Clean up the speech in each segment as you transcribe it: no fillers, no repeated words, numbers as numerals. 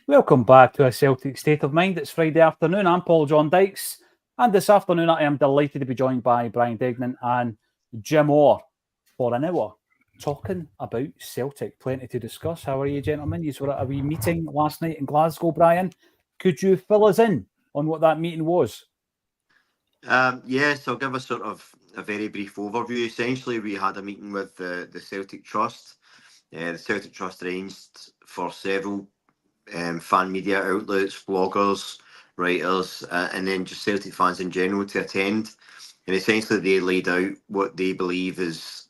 Welcome back to a Celtic State of Mind. It's Friday afternoon. I'm Paul John Dykes, and this afternoon I am delighted to be joined by Brian Degnan and Jim Orr for an hour talking about Celtic. Plenty to discuss. How are you, gentlemen? You were at a wee meeting last night in Glasgow, Brian. Could you fill us in on what that meeting was? Yes, I'll give a sort of a very brief overview. Essentially, we had a meeting with the Celtic Trust. The Celtic Trust arranged for several fan media outlets, bloggers, writers, and then just Celtic fans in general to attend. And essentially, they laid out what they believe is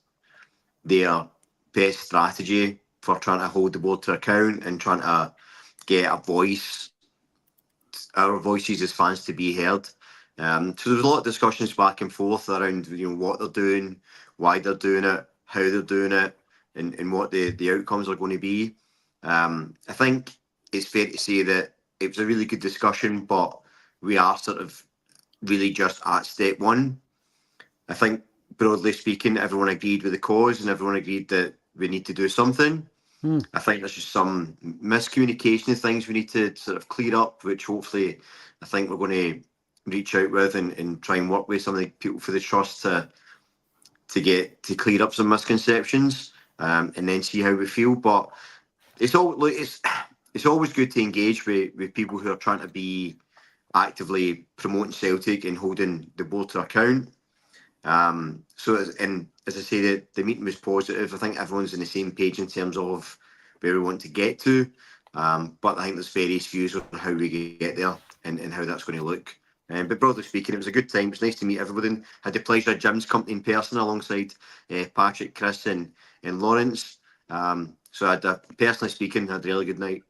their best strategy for trying to hold the board to account and trying to get a voice, our voices as fans, to be heard. So there's a lot of discussions back and forth around what they're doing, why they're doing it, how they're doing it, and what the outcomes are going to be. I think it's fair to say that it was a really good discussion, but we are sort of really just at step one. I think, broadly speaking, everyone agreed with the cause and everyone agreed that we need to do something. I think there's just some miscommunication things we need to sort of clear up, which hopefully I think we're going to reach out with and try and work with some of the people for the trust to clear up some misconceptions, and then see how we feel. But it's always good to engage with people who are trying to be actively promoting Celtic and holding the board to account. As I say, the meeting was positive. I think everyone's on the same page in terms of where we want to get to, but I think there's various views on how we get there and how that's going to look. But broadly speaking, it was a good time. It was nice to meet everybody. Had the pleasure of Jim's company in person alongside Patrick, Chris and Lawrence. So personally speaking, had a really good night.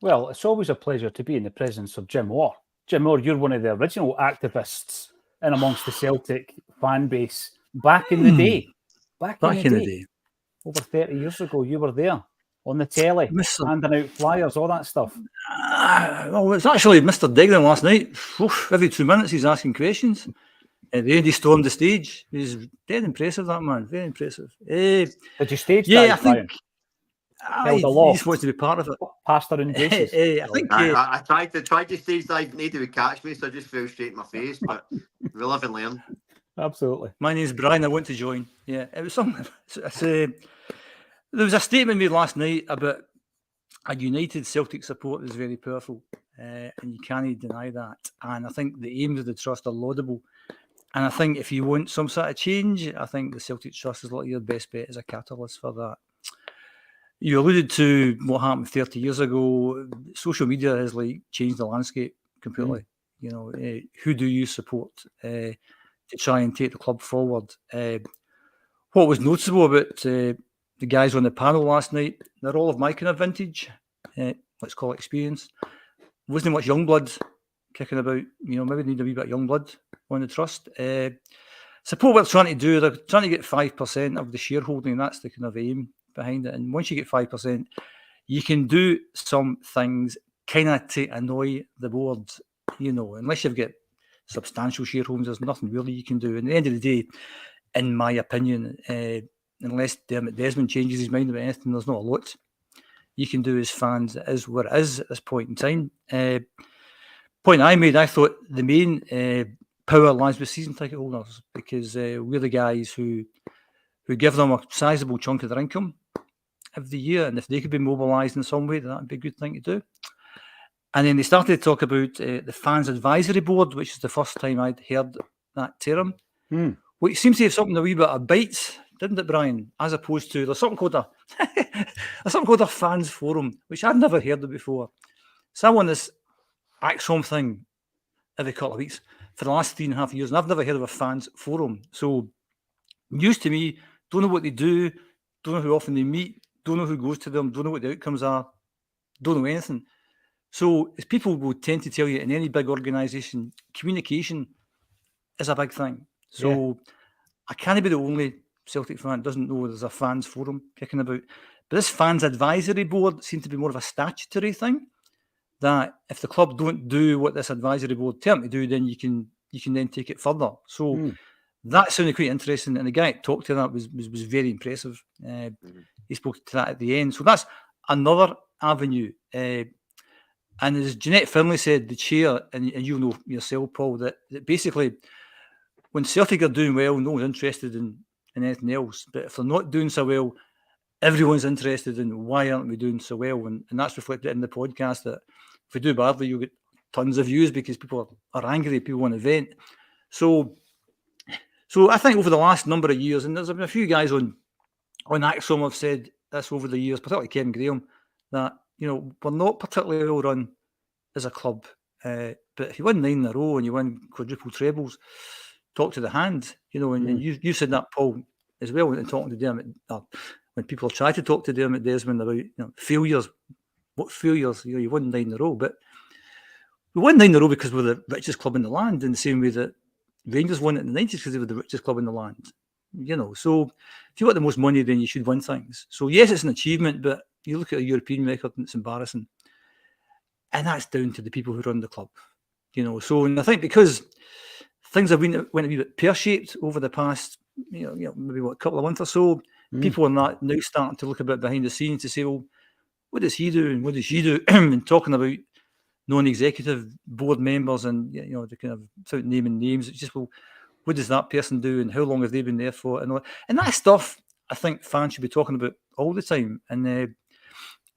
Well, it's always a pleasure to be in the presence of Jim Orr. Jim Orr, you're one of the original activists in amongst the Celtic fan base back in the day. Back in the day. Over 30 years ago, you were there on the telly, handing out flyers, all that stuff. Well, it's actually Mr. Degnan last night. Every 2 minutes he's asking questions. At the end, he stormed the stage. He's dead impressive, that man. Very impressive. Did you stage yeah, dive, I think Brian? he just wants to be part of it. Pastor and Jesus. I think I tried to stage dive. Nobody would catch me, so I just fell straight in my face. But we live and learn. Absolutely. My name's Brian. I want to join. Yeah, it was something. There was a statement made last night about a united Celtic support is very powerful, and you can't deny that. And I think the aims of the trust are laudable. And I think if you want some sort of change, I think the Celtic Trust is like your best bet as a catalyst for that. You alluded to what happened 30 years ago. Social media has changed the landscape completely. Who do you support to try and take the club forward? What was noticeable about the guys on the panel last night, they're all of my kind of vintage, let's call it experience. Wasn't much young blood kicking about, maybe need a wee bit of young blood on the trust. Support what they're trying to do, they're trying to get 5% of the shareholding, that's the kind of aim behind it. And once you get 5%, you can do some things kind of to annoy the board, unless you've got substantial shareholdings, there's nothing really you can do. At the end of the day, in my opinion, unless Dermot Desmond changes his mind about anything, there's not a lot you can do as fans. It is what it is at this point in time. Point I made, I thought the main power lies with season ticket holders, because we're the guys who give them a sizable chunk of their income every year, and if they could be mobilised in some way, that would be a good thing to do. And then they started to talk about the Fans Advisory Board, which is the first time I'd heard that term. Which seems to have something a wee bit of bites, didn't it, Brian? As opposed to there's something called a fans forum, which I'd never heard of before. So I'm on this Acsom thing every couple of weeks for the last 3.5 years, and I've never heard of a fans forum. So news to me, don't know what they do, don't know how often they meet, don't know who goes to them, don't know what the outcomes are, don't know anything. So as people will tend to tell you in any big organisation, communication is a big thing. So I can't be the only Celtic fan that doesn't know there's a fans forum kicking about. But this Fans Advisory Board seems to be more of a statutory thing, that if the club don't do what this advisory board tell them to do, then you can then take it further. So that sounded quite interesting, and the guy that talked to that was very impressive. He spoke to that at the end. So that's another avenue. And as Jeanette Finlay said, the chair, and you know yourself, Paul, that basically when Celtic are doing well, no one's interested in anything else. But if they're not doing so well, everyone's interested in why aren't we doing so well? And that's reflected in the podcast, that if we do badly, you'll get tons of views because people are angry, people want to vent. So I think over the last number of years, and there's been a few guys on Acsom have said this over the years, particularly Kevin Graham, that, you know, we're not particularly well run as a club. But if you win 9 in a row and you win quadruple trebles, talk to the hand, you know, and you said that, Paul, as well, when talking to Dermot, when people try to talk to Dermot Desmond about, you know, failures. What failures? You know, you won 9 in a row, but we won 9 in a row because we're the richest club in the land, in the same way that Rangers won it in the 90s because they were the richest club in the land. You know, so if you got the most money, then you should win things. So yes, it's an achievement, but you look at a European record and it's embarrassing. And that's down to the people who run the club. You know, so, and I think because things have went a wee bit pear-shaped over the past, you know, maybe a couple of months or so, people are now starting to look a bit behind the scenes to say, well, what does he do and what does she do? And talking about non-executive board members and, you know, the kind of, without naming names, it's just, well, what does that person do and how long have they been there for? And that stuff, I think fans should be talking about all the time. And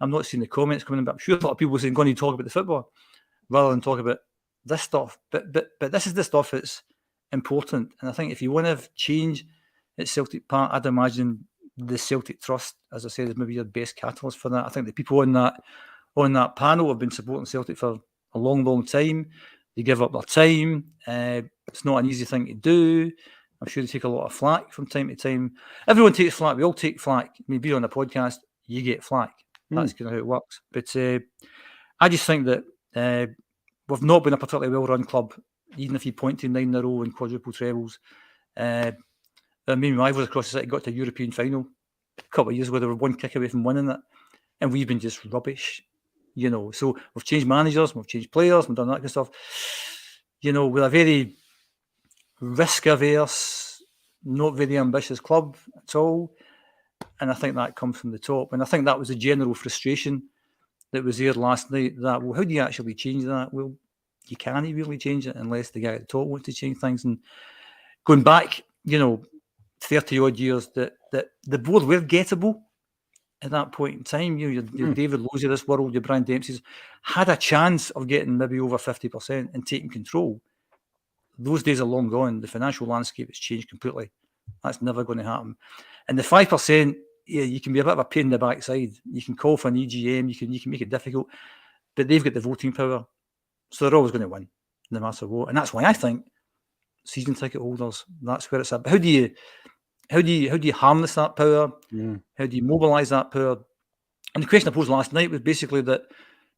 I'm not seeing the comments coming in, but I'm sure a lot of people are saying, go on, you talk about the football rather than talk about this stuff. But this is the stuff that's important. And I think if you want to have change at Celtic Park, I'd imagine the Celtic Trust, as I said, is maybe your best catalyst for that. I think the people on that panel have been supporting Celtic for a long, long time. They give up their time. It's not an easy thing to do. I'm sure they take a lot of flack from time to time. Everyone takes flack. We all take flack. I mean, be on a podcast, you get flack. That's kind of how it works. But I just think that we've not been a particularly well-run club, even if you point to 9 in a row and quadruple trebles. I mean, rivals across the city got to a European final a couple of years ago. They were one kick away from winning it, and we've been just rubbish, you know. So we've changed managers, we've changed players, we've done that kind of stuff. You know, we're a very risk-averse, not very ambitious club at all, and I think that comes from the top. And I think that was a general frustration that was there last night. That, well, how do you actually change that? Well, you can't really change it unless the guy at the top wants to change things. And going back, you know, 30 odd years, that the board were gettable at that point in time. You know, your David Lowe's of this world, your Brian Dempsey's had a chance of getting maybe over 50% and taking control. Those days are long gone. The financial landscape has changed completely. That's never going to happen. And the 5%, yeah, you can be a bit of a pain in the backside. You can call for an EGM, you can make it difficult, but they've got the voting power, so they're always going to win, no matter what. And that's why I think season ticket holders, that's where it's at. But how do you harness that power? How do you mobilise that power? And the question I posed last night was basically that,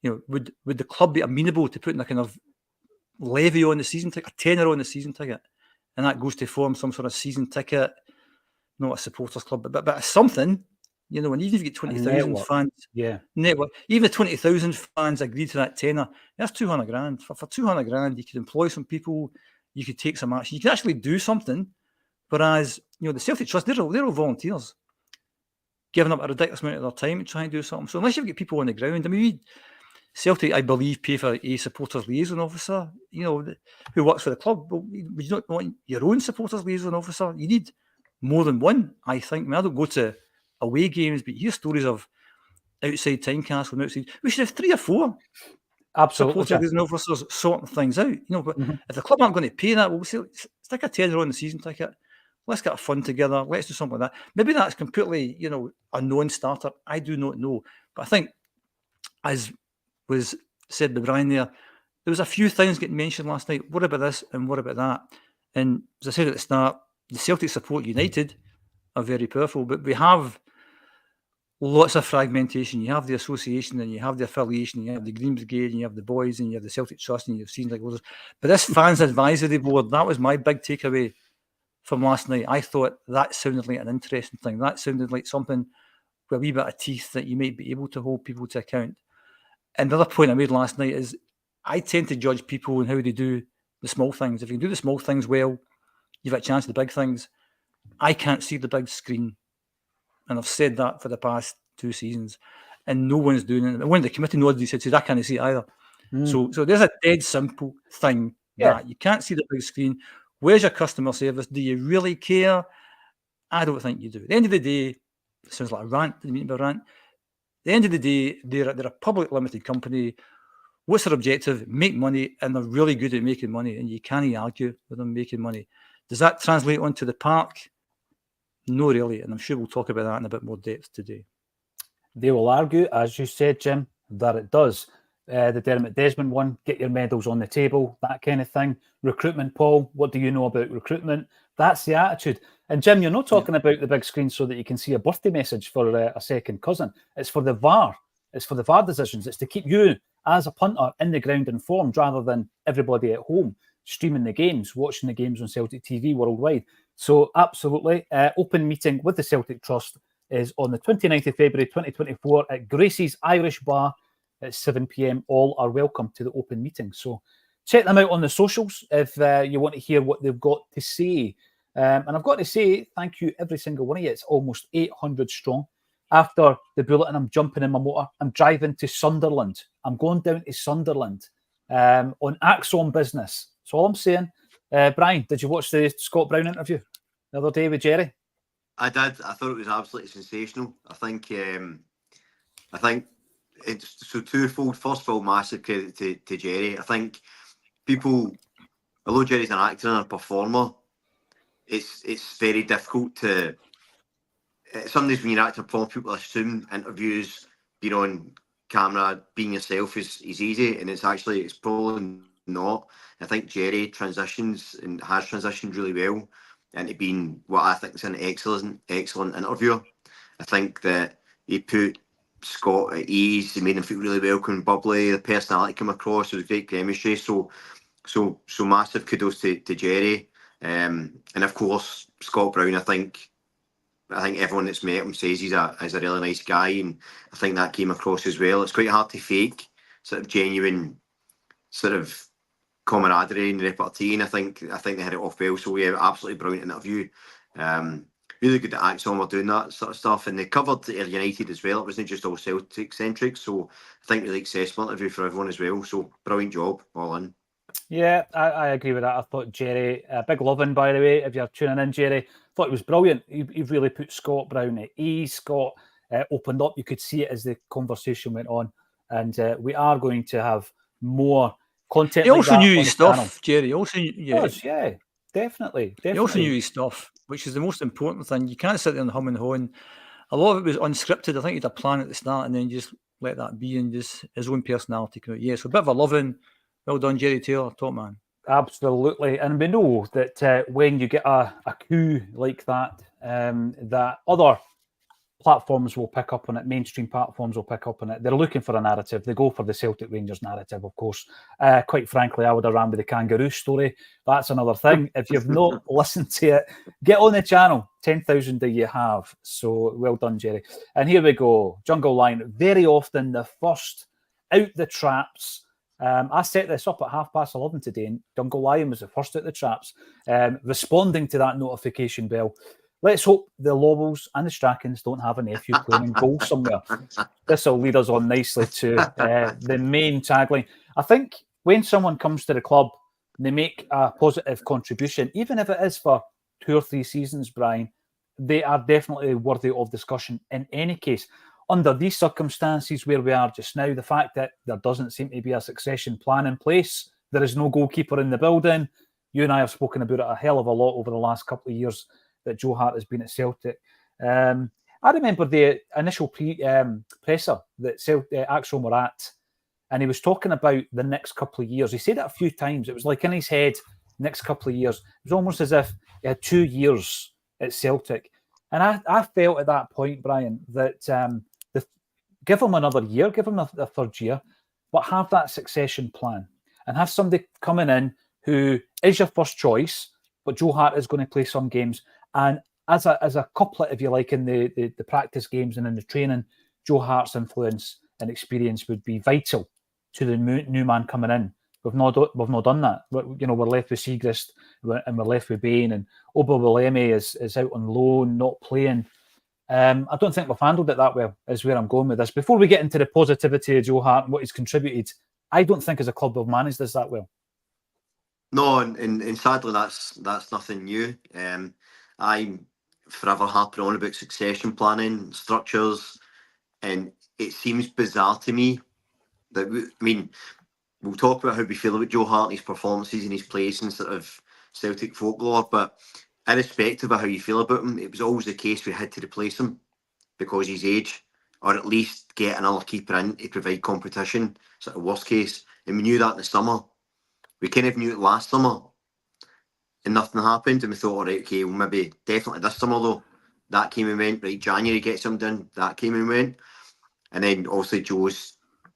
you know, would the club be amenable to putting a kind of levy on the season ticket, a tenner on the season ticket, and that goes to form some sort of season ticket, not a supporters club, but something, you know. And even if you get 20,000 fans, network, even if 20,000 fans agree to that tenner, that's 200 grand. For 200 grand, you could employ some people, you could take some action, you could actually do something. Whereas, you know, the Celtic Trust, they're all volunteers, giving up a ridiculous amount of their time to try and do something. So unless you get people on the ground, I mean, Celtic, I believe, pay for a supporters liaison officer, you know, who works for the club. But would you not want your own supporters liaison officer? You need more than one, I think. I mean, I don't go to away games, but you hear stories of outside Tynecastle and outside. We should have 3 or 4 supporters liaison officers sorting things out. You know, but if the club aren't going to pay that, well, we'll say, stick a tenner on the season ticket. Let's get a fund together. Let's do something like that. Maybe that's completely, you know, a non-starter. I do not know. But I think, as was said by Brian there was a few things getting mentioned last night. What about this and what about that? And as I said at the start, the Celtic Support United are very powerful, but we have lots of fragmentation. You have the association and you have the affiliation, you have the Green Brigade, and you have the boys, and you have the Celtic Trust, and you've seen like others. But this fans advisory board, that was my big takeaway from last night. I thought that sounded like an interesting thing. That sounded like something with a wee bit of teeth that you might be able to hold people to account. And the other point I made last night is I tend to judge people on how they do the small things. If you can do the small things well, you've got a chance at the big things. I can't see the big screen. And I've said that for the past 2 seasons. And no one's doing it. And one of the committee nodded, he said, I can't see it either. So there's a dead simple thing that you can't see the big screen. Where's your customer service? Do you really care? I don't think you do. At the end of the day, it sounds like a rant. Didn't mean to be a rant. At the end of the day, they're a public limited company. What's their objective? Make money, and they're really good at making money, and you can't argue with them making money. Does that translate onto the park? No, really, and I'm sure we'll talk about that in a bit more depth today. They will argue, as you said, Jim, that it does. The Dermot Desmond one, get your medals on the table, that kind of thing. Recruitment, Paul, what do you know about recruitment? That's the attitude. And Jim, you're not talking about the big screen so that you can see a birthday message for a second cousin. It's for the VAR. It's for the VAR decisions. It's to keep you as a punter in the ground informed rather than everybody at home streaming the games, watching the games on Celtic TV worldwide. So absolutely, open meeting with the Celtic Trust is on the 29th of February 2024 at Gracie's Irish Bar at 7 p.m. All are welcome to the open meeting. So check them out on the socials if you want to hear what they've got to say. And I've got to say, thank you, every single one of you. It's almost 800 strong. After the bulletin, I'm jumping in my motor. I'm driving to Sunderland. I'm going down to Sunderland on Acsom business. That's all I'm saying. Brian, did you watch the Scott Brown interview the other day with Jerry? I did. I thought it was absolutely sensational. I think it's so twofold. First of all, massive credit to Jerry. I think people, although Jerry's an actor and a performer, it's very difficult to. Some days when you're acting performer, people assume interviews, being on camera, being yourself is easy, and it's probably not. I think Jerry transitions and has transitioned really well into being what I think is an excellent interviewer. I think that he put Scott at ease. He made him feel really welcome and bubbly. The personality came across. It was great chemistry. So massive kudos to Jerry. And of course, Scott Brown, I think everyone that's met him says he's a really nice guy, and I think that came across as well. It's quite hard to fake sort of genuine sort of camaraderie and repartee, and I think they hit it off well. So yeah, absolutely brilliant interview. Really good that Acsom were doing that sort of stuff, and they covered Ayr United as well. It wasn't just all Celtic centric, so I think really accessible interview for everyone as well. So brilliant job, all in. Yeah, I agree with that. I thought Jerry, big loving, by the way, if you're tuning in, Jerry, thought it was brilliant. He really put Scott Brown at ease. Scott opened up. You could see it as the conversation went on. And we are going to have more content. He also knew his stuff, channel. Jerry. Also, yeah, definitely. He also knew his stuff, which is the most important thing. You can't sit there and hum and haw. And a lot of it was unscripted. I think he had a plan at the start and then just let that be and just his own personality come out. Yeah, so a bit of a loving. Well done, Jerry Taylor, top man. Absolutely. And we know that when you get a coup like that, that other platforms will pick up on it, mainstream platforms will pick up on it. They're looking for a narrative. They go for the Celtic Rangers narrative, of course. Quite frankly, I would have ran with the kangaroo story. That's another thing. If you've not listened to it, get on the channel. 10,000 do you have. So well done, Jerry. And here we go. Jungle Lion, very often the first out the traps. I set this up at 11:30 today, and Jungle Lion was the first out the traps, responding to that notification bell. Let's hope the Lobbles and the Strackens don't have a nephew playing in goal somewhere. This will lead us on nicely to the main tagline. I think when someone comes to the club and they make a positive contribution, even if it is for 2 or 3 seasons, Brian, they are definitely worthy of discussion in any case. Under these circumstances where we are just now, the fact that there doesn't seem to be a succession plan in place, there is no goalkeeper in the building. You and I have spoken about it a hell of a lot over the last couple of years that Joe Hart has been at Celtic. I remember the initial presser that Acsom were at, and he was talking about the next couple of years. He said it a few times. It was like in his head, next couple of years. It was almost as if he had 2 years at Celtic. And I felt at that point, Brian, that give him another year, give him a third year, but have that succession plan and have somebody coming in who is your first choice, but Joe Hart is going to play some games. And as a couplet, if you like, in the practice games and in the training, Joe Hart's influence and experience would be vital to the new man coming in. We've not done that. We're left with Siegrist and we're left with Bain, and Obawalemi is out on loan, not playing. I don't think we've handled it that well, is where I'm going with this. Before we get into the positivity of Joe Hart and what he's contributed I don't think as a club we've managed this that well. No, and sadly that's nothing new. I'm forever harping on about succession planning, structures, and it seems bizarre to me that we'll talk about how we feel about Joe Hart and his performances and his place in sort of Celtic folklore, but irrespective of how you feel about him, it was always the case we had to replace him because of his age, or at least get another keeper in to provide competition, sort of worst case. And we knew that in the summer. We kind of knew it last summer, and nothing happened. And we thought, all right, okay, well, maybe definitely this summer though. That came and went. Right, January gets him done. That came and went. And then obviously Joe's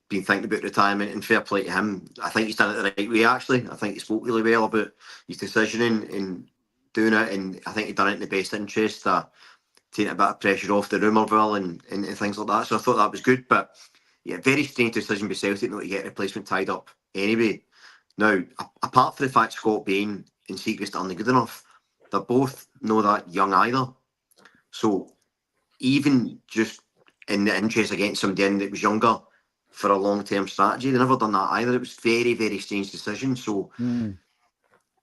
been thinking about retirement, and fair play to him. I think he's done it the right way, actually. I think he spoke really well about his decisioning and doing it, and I think he done it in the best interest, taking a bit of pressure off the rumourville and things like that. So I thought that was good. But yeah, very strange decision by Celtic not to get a replacement tied up anyway. Now, apart from the fact Scott Bain and Siegrist aren't good enough, they're both not that young either. So even just in the interest of getting somebody in that was younger for a long-term strategy, they never done that either. It was very, very strange decision. So, and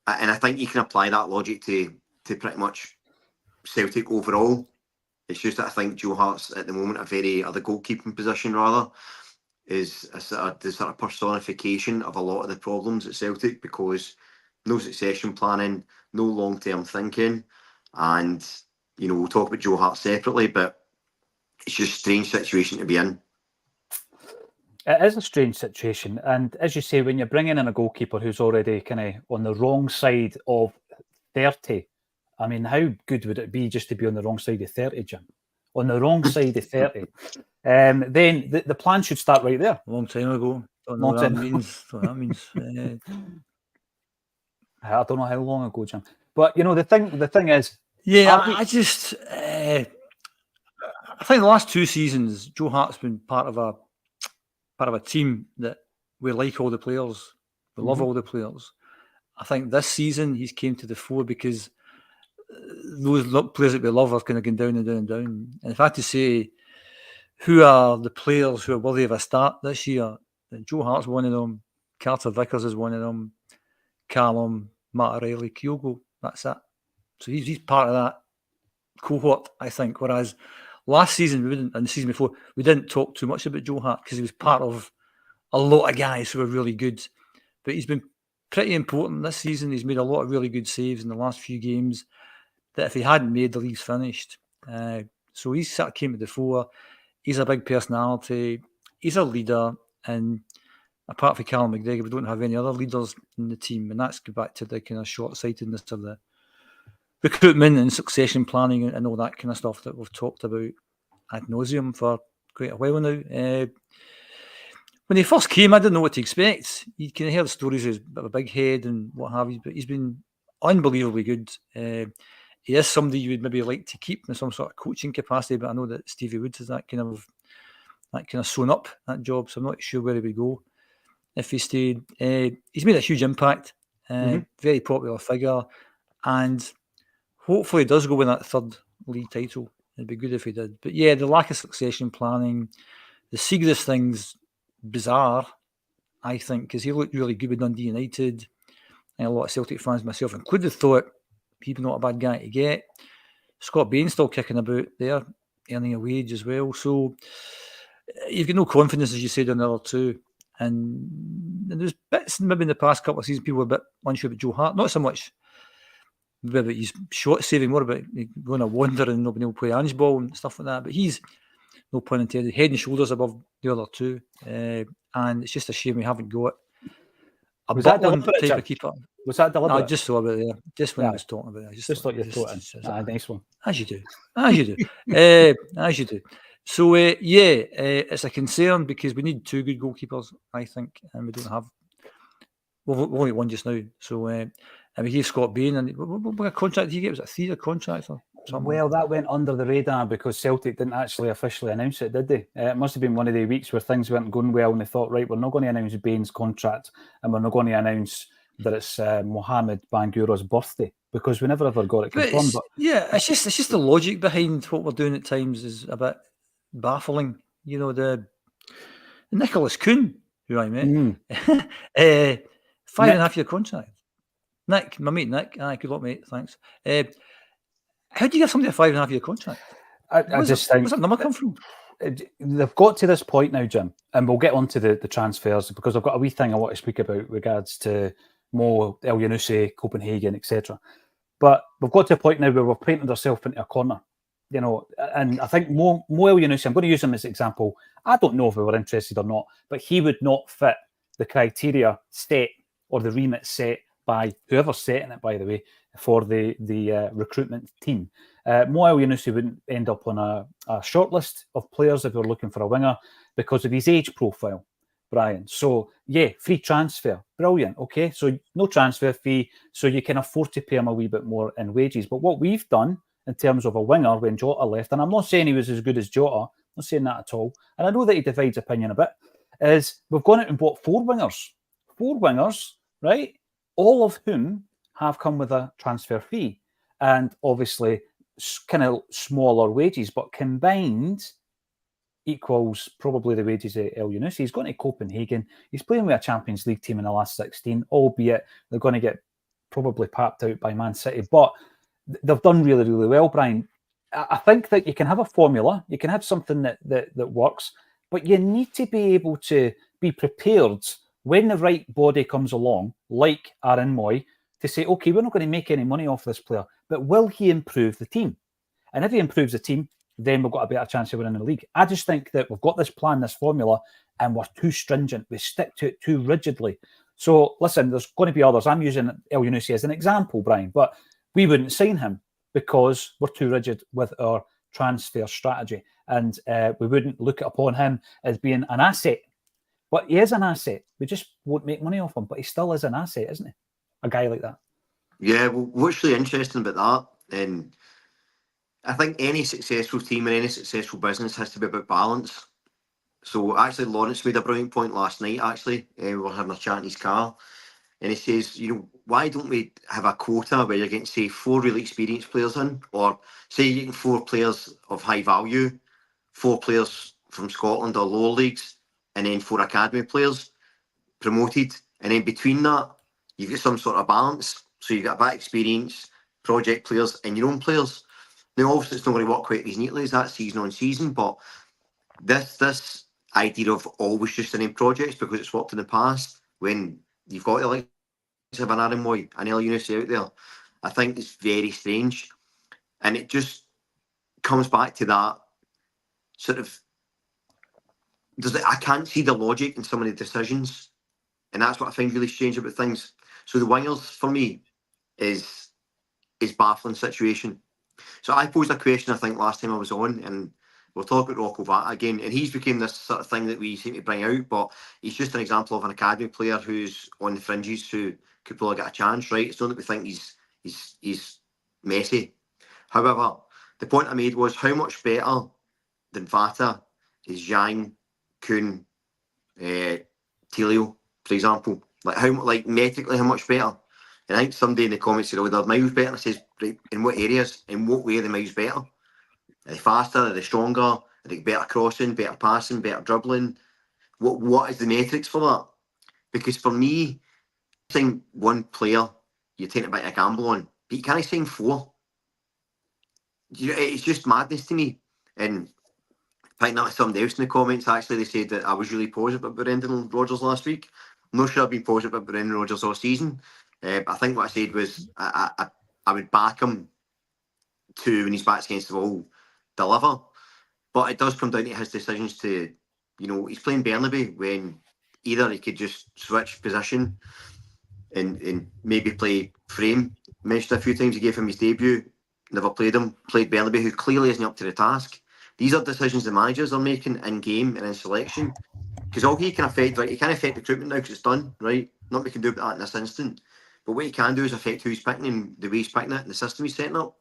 I think you can apply that logic to pretty much Celtic overall. It's just that I think Joe Hart's at the moment or the goalkeeping position rather, is the sort of personification of a lot of the problems at Celtic, because no succession planning, no long-term thinking, and we'll talk about Joe Hart separately, but it's just a strange situation to be in. It is a strange situation, and as you say, when you're bringing in a goalkeeper who's already kind of on the wrong side of 30, I mean, how good would it be just to be on the wrong side of 30, Jim? On the wrong side of 30. Then the plan should start right there. A long time ago. Don't know what that means. I don't know how long ago, Jim. But the thing is, I think the last 2 seasons, Joe Hart's been part of a team that we like all the players, we love all the players. I think this season he's came to the fore because those players that we love are kind of going down and down and down. And if I had to say who are the players who are worthy of a start this year, then Joe Hart's one of them, Carter Vickers is one of them, Callum, Matt O'Reilly, Kyogo, that's it. So he's part of that cohort, I think. Whereas last season, and the season before, we didn't talk too much about Joe Hart because he was part of a lot of guys who were really good. But he's been pretty important this season. He's made a lot of really good saves in the last few games that if he hadn't made, the league's finished. So he sort of came to the fore. He's a big personality. He's a leader. And apart from Callum McGregor, we don't have any other leaders in the team. And that's go back to the kind of short-sightedness of the recruitment and succession planning and all that kind of stuff that we've talked about ad nauseum for quite a while now. When he first came, I didn't know what to expect. You can hear the stories of a big head and what have you, but he's been unbelievably good. He is somebody you would maybe like to keep in some sort of coaching capacity, but I know that Stevie Woods has that kind of sewn up that job, so I'm not sure where he would go if he stayed. He's made a huge impact, very popular figure, and hopefully he does go win that 3rd league title. It'd be good if he did. But yeah, the lack of succession planning, the Siegrist thing's bizarre, I think, because he looked really good with Dundee United, and a lot of Celtic fans, myself included, thought he's not a bad guy to get. Scott Bain's still kicking about there, earning a wage as well. So you've got no confidence, as you said, on the other two. And there's bits maybe in the past couple of seasons people were a bit unsure about Joe Hart. Not so much about his shot saving, more about going to wander and nobody will play Ange ball and stuff like that. But he's, no pun intended, head and shoulders above the other two. And it's just a shame we haven't got a Butland type of keeper. Was that deliberate? No, I just thought about it there. Just when I was talking about it. I just thought you thought it. Nice one. As you do. As you do. As you do. So, it's a concern because we need 2 good goalkeepers, I think, and we don't have... We've only one just now. So, and we gave Scott Bain, and what contract did he get? Was it a 3-year contract or something? Well, that went under the radar because Celtic didn't actually officially announce it, did they? It must have been one of the weeks where things weren't going well and they thought, right, we're not going to announce Bain's contract and we're not going to announce that it's Mohamed Bangura's birthday because we never ever got it confirmed. It's just the logic behind what we're doing at times is a bit baffling. The Nicholas Kuhn, who I met. Mm. 5.5-year contract. Nick, my mate Nick. Aye, good luck, mate. Thanks. How do you give somebody a 5.5-year contract? I just think where's that number come from? They've got to this point now, Jim, and we'll get on to the transfers because I've got a wee thing I want to speak about regards to Mo, El Yunusi, Copenhagen, etc. But we've got to a point now where we've painted ourselves into a corner, you know. And I think Mo El Yunusi, I'm going to use him as an example. I don't know if we were interested or not, but he would not fit the criteria set or the remit set by whoever's setting it, by the way, for the recruitment team. Mo El Yunusi wouldn't end up on a shortlist of players if you're looking for a winger because of his age profile, Brian. So, yeah, free transfer. Brilliant. Okay, so no transfer fee, so you can afford to pay him a wee bit more in wages. But what we've done in terms of a winger when Jota left, and I'm not saying he was as good as Jota, I'm not saying that at all, and I know that he divides opinion a bit, is we've gone out and bought 4 wingers. 4 wingers, right? All of whom have come with a transfer fee. And obviously, kind of smaller wages, but combined equals probably the wages of El Yunusi. He's going to Copenhagen. He's playing with a Champions League team in the last 16, albeit they're going to get probably papped out by Man City. But they've done really, really well, Brian. I think that you can have a formula, you can have something that works, but you need to be able to be prepared when the right body comes along, like Aaron Moy, to say, okay, we're not going to make any money off this player, but will he improve the team? And if he improves the team, then we've got a better chance of winning the league. I just think that we've got this plan, this formula, and we're too stringent. We stick to it too rigidly. So, listen, there's going to be others. I'm using El Yunusi as an example, Brian, but we wouldn't sign him because we're too rigid with our transfer strategy. And we wouldn't look upon him as being an asset. But he is an asset. We just won't make money off him, but he still is an asset, isn't he? A guy like that. Yeah, well, what's really interesting about that, and I think any successful team and any successful business has to be about balance. So actually, Lawrence made a brilliant point last night, actually. We were having a chat in his car, and he says, you know, why don't we have a quota where you're getting, say, 4 really experienced players in, or say you're getting 4 players of high value, 4 players from Scotland or lower leagues, and then 4 academy players promoted, and then between that, you get some sort of balance. So you've got a bit of experience, project players, and your own players. Now, obviously, it's not going to work quite as neatly as that season on season, but this idea of always just in projects, because it's worked in the past, when you've got the likes of an Aaron Moy, an El Yunusi out there, I think it's very strange. And it just comes back to that sort of, I can't see the logic in some of the decisions. And that's what I find really strange about things. So the wingers, for me, is baffling situation. So I posed a question, I think, last time I was on, and we'll talk about Rocco Vata again, and he's become this sort of thing that we seem to bring out, but he's just an example of an academy player who's on the fringes who could probably get a chance, right? It's not that we think he's messy. However, the point I made was how much better than Vata is Zhang, Kuhn, Tilio, for example. Like metrically, how much better? And I think somebody in the comments said, oh, they're miles better. And I says, right, in what areas? In what way are they miles better? Are they faster? Are they stronger? Are they better crossing, better passing, better dribbling? What is the metrics for that? Because for me, I think one player you're taking a bit of a gamble on, but you can't sign 4. It's just madness to me. And picking up with somebody else in the comments, actually, they said that I was really positive about Brendan Rodgers last week. I'm not sure I've been positive about Brendan Rodgers all season. But I think what I said was I would back him to, when he's back against the wall, deliver. But it does come down to his decisions to, you know, he's playing Bernabei when either he could just switch position and maybe play Frame. Mentioned a few times he gave him his debut, never played him, played Bernabei, who clearly isn't up to the task. These are decisions the managers are making in game and in selection. Because all he can affect, right, he can't affect recruitment now because it's done, right? Not we can do that in this instant. But what he can do is affect who he's picking and the way he's picking it and the system he's setting up.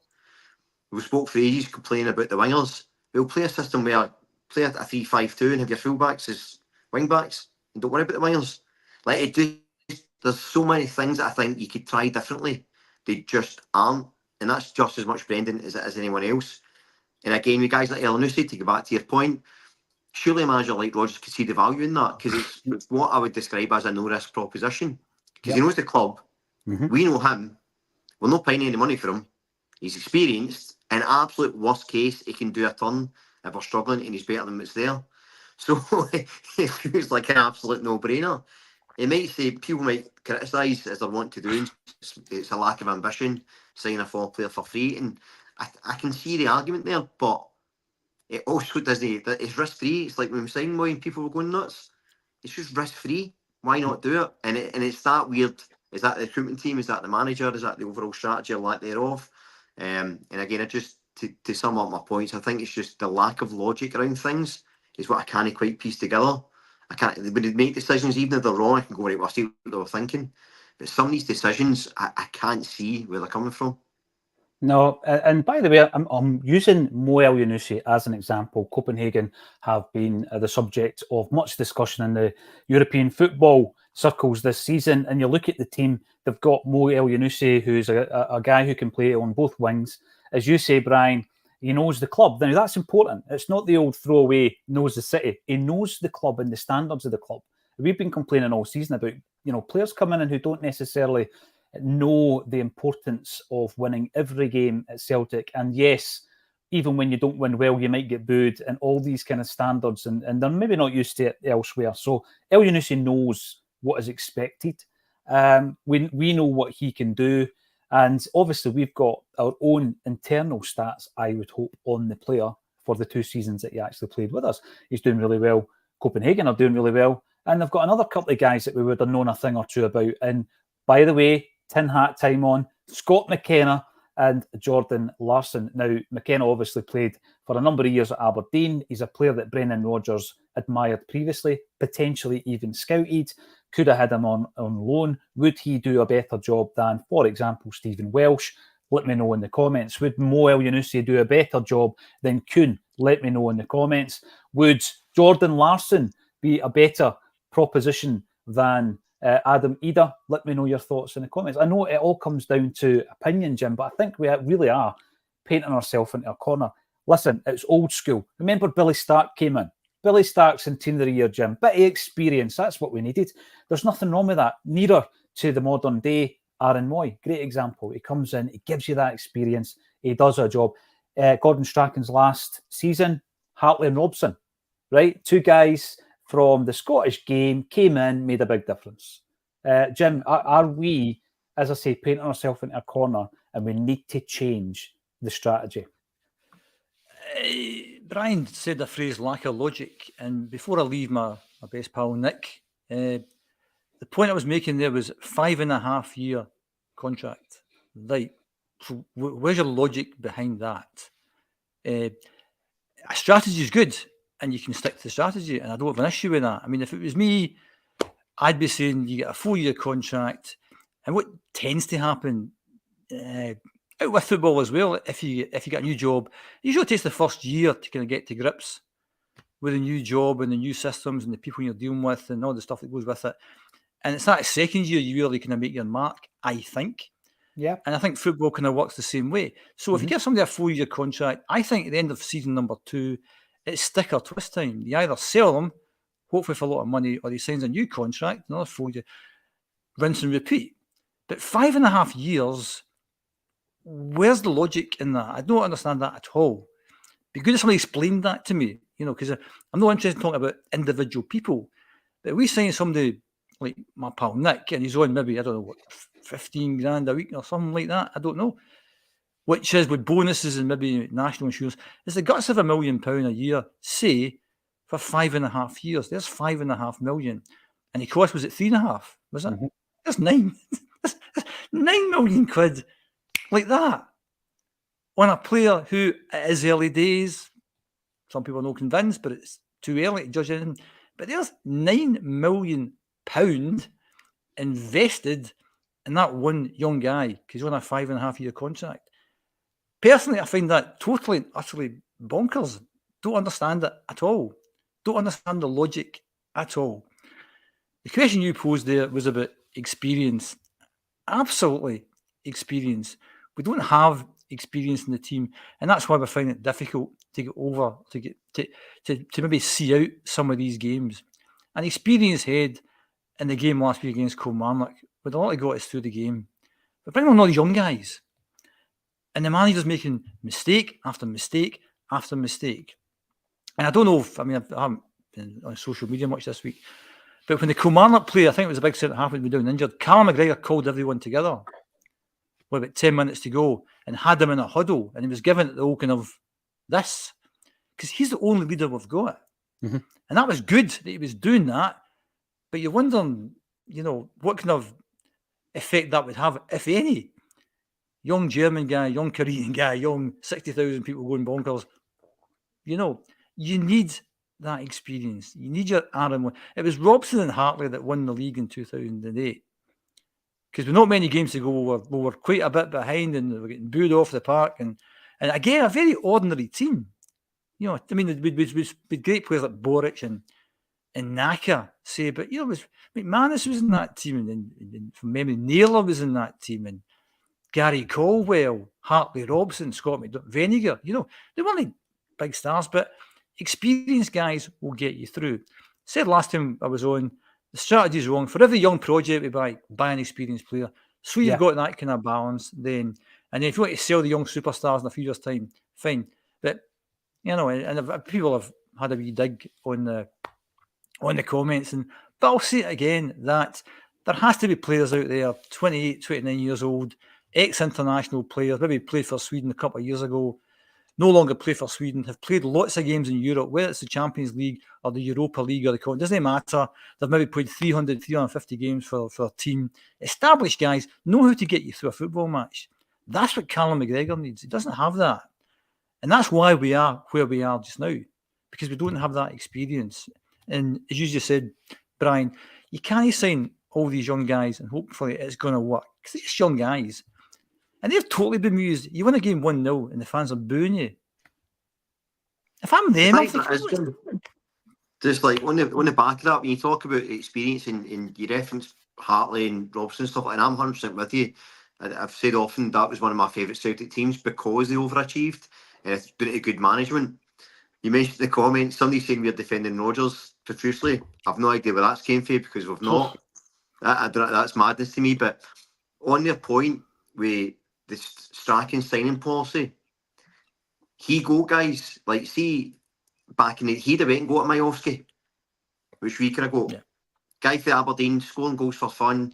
We spoke for ages complaining about the wingers. We'll play a system where play a 3-5-2 and have your fullbacks as wing backs and don't worry about the wingers. Like, it just, there's so many things that I think you could try differently. They just aren't. And that's just as much Brendan as it is anyone else. And again, with guys like El Yunusi, to go back to your point, surely a manager like Rodgers could see the value in that, because it's what I would describe as a no-risk proposition. Because he knows the club, we know him, we're not paying any money for him, he's experienced, and absolute worst case, he can do a turn if we're struggling and he's better than what's there. So it feels like an absolute no-brainer. It might say, people might criticise, as they want to do, it's a lack of ambition, sign a foreign player for free, and I can see the argument there, but it also doesn't, it's risk-free. It's like when we signed Moy and people were going nuts. It's just risk-free. Why not do it? And it's that weird. Is that the recruitment team? Is that the manager? Is that the overall strategy or lack thereof? And again, I just, to sum up my points, I think it's just the lack of logic around things is what I can't quite piece together. I can't, when they make decisions, even if they're wrong, I can go, right, well, I see what they were thinking. But some of these decisions, I can't see where they're coming from. No, and by the way, I'm using Mo Elyounoussi as an example. Copenhagen have been the subject of much discussion in the European football circles this season. And you look at the team, they've got Mo Elyounoussi, who's a guy who can play on both wings. As you say, Brian, he knows the club. Now, that's important. It's not the old throwaway knows the city. He knows the club and the standards of the club. We've been complaining all season about, players coming in who don't necessarily know the importance of winning every game at Celtic. And yes, even when you don't win well, you might get booed and all these kind of standards, and they're maybe not used to it elsewhere. So Elyounoussi knows what is expected. We know what he can do. And obviously we've got our own internal stats, I would hope, on the player for the 2 seasons that he actually played with us. He's doing really well. Copenhagen are doing really well. And they've got another couple of guys that we would have known a thing or two about. And by the way, tin hat time on, Scott McKenna and Jordan Larson. Now, McKenna obviously played for a number of years at Aberdeen. He's a player that Brendan Rodgers admired previously, potentially even scouted. Could have had him on loan. Would he do a better job than, for example, Stephen Welsh? Let me know in the comments. Would Mo Elyounoussi do a better job than Kuhn? Let me know in the comments. Would Jordan Larson be a better proposition than Adam Ida? Let me know your thoughts in the comments. I know it all comes down to opinion, Jim, but I think we really are painting ourselves into a corner. Listen, it's old school. Remember Billy Stark came in. Billy Stark's centenary year, Jim. Bit of experience, that's what we needed. There's nothing wrong with that. Neither to the modern day Aaron Moy. Great example. He comes in, he gives you that experience, he does a job. Gordon Strachan's last season, Hartley and Robson, right? 2 guys from the Scottish game, came in, made a big difference. Jim, are we, as I say, painting ourselves into a corner and we need to change the strategy? Brian said the phrase lack of logic. And before I leave my best pal, Nick, the point I was making there was 5.5-year contract. Right. So where's your logic behind that? A strategy is good, and you can stick to the strategy, and I don't have an issue with that. I mean, if it was me, I'd be saying you get a 4-year contract, and what tends to happen out with football as well, if you get a new job, it usually takes the first year to kind of get to grips with a new job and the new systems and the people you're dealing with and all the stuff that goes with it. And it's that second year you really kind of make your mark, I think. Yeah. And I think football kind of works the same way. So if you give somebody a 4-year contract, I think at the end of season number 2, it's stick or twist time. You either sell them, hopefully for a lot of money, or he signs a new contract, another 4-year, rinse and repeat. But 5.5 years, where's the logic in that? I don't understand that at all. It'd be good if somebody explained that to me, because I'm not interested in talking about individual people. But if we sign somebody like my pal Nick, and he's on maybe, I don't know, what, 15 grand a week or something like that, I don't know, which is with bonuses and maybe national insurance, it's the guts of £1 million a year, say, for 5.5 years. There's 5.5 million. And the cost was at 3.5, was it? There's 9. 9 million quid like that on a player who, it is early days. Some people are not convinced, but it's too early to judge anything. But there's £9 million invested in that one young guy because he's on a 5.5-year contract. Personally, I find that totally and utterly bonkers. Don't understand it at all. Don't understand the logic at all. The question you posed there was about experience. Absolutely experience. We don't have experience in the team, and that's why we find it difficult to get over, to maybe see out some of these games. An experienced head in the game last week against Kilmarnock would a lot have got us through the game. But bring on all these young guys. And the manager's making mistake after mistake after mistake. And I don't know if, I haven't been on social media much this week, but when the Kilmarnock player, I think it was a big centre half, had been down injured, Callum McGregor called everyone together with about 10 minutes to go and had them in a huddle, and he was given the whole kind of this, because he's the only leader we've got. Mm-hmm. And that was good that he was doing that, but you're wondering, what kind of effect that would have, if any. Young German guy, young Korean guy, young 60,000 people going bonkers. You need that experience. You need your Aaron. It was Robson and Hartley that won the league in 2008. Because with not many games to go, we were quite a bit behind and we were getting booed off the park. And again, a very ordinary team. With great players like Boric and Naka, say, but, McManus was in that team. And from memory, Naylor was in that team. And Gary Caldwell, Hartley Robson, Scott Venegar. They weren't like big stars, but experienced guys will get you through. Said last time I was on, the strategy's wrong. For every young project we buy an experienced player. So you've got that kind of balance then. And then if you want to sell the young superstars in a few years' time, fine. But, and people have had a wee dig on the comments. But I'll say it again, that there has to be players out there, 28, 29 years old, ex-international players, maybe played for Sweden a couple of years ago, no longer play for Sweden, have played lots of games in Europe, whether it's the Champions League or the Europa League or it doesn't matter. They've maybe played 300, 350 games for a team. Established guys know how to get you through a football match. That's what Callum McGregor needs. He doesn't have that. And that's why we are where we are just now, because we don't have that experience. And as you just said, Brian, you can't sign all these young guys and hopefully it's going to work, because it's just young guys. And they've totally bemused. You win a game 1-0 and the fans are booing you. If I'm them, I'm thinking, just like on the back of that, when you talk about experience and you reference Hartley and Robson and stuff, and I'm 100% with you. I've said often that was one of my favourite Celtic teams because they overachieved and it's due to good management. You mentioned the comments, somebody saying we're defending Rodgers profusely. I've no idea where that's came from because we've not. That's madness to me. But on their point with the striking signing policy, he go guys like, see, back in the, he'd have went and got at Majowski, which we could have got. Yeah. Guy for Aberdeen, scoring goals for fun,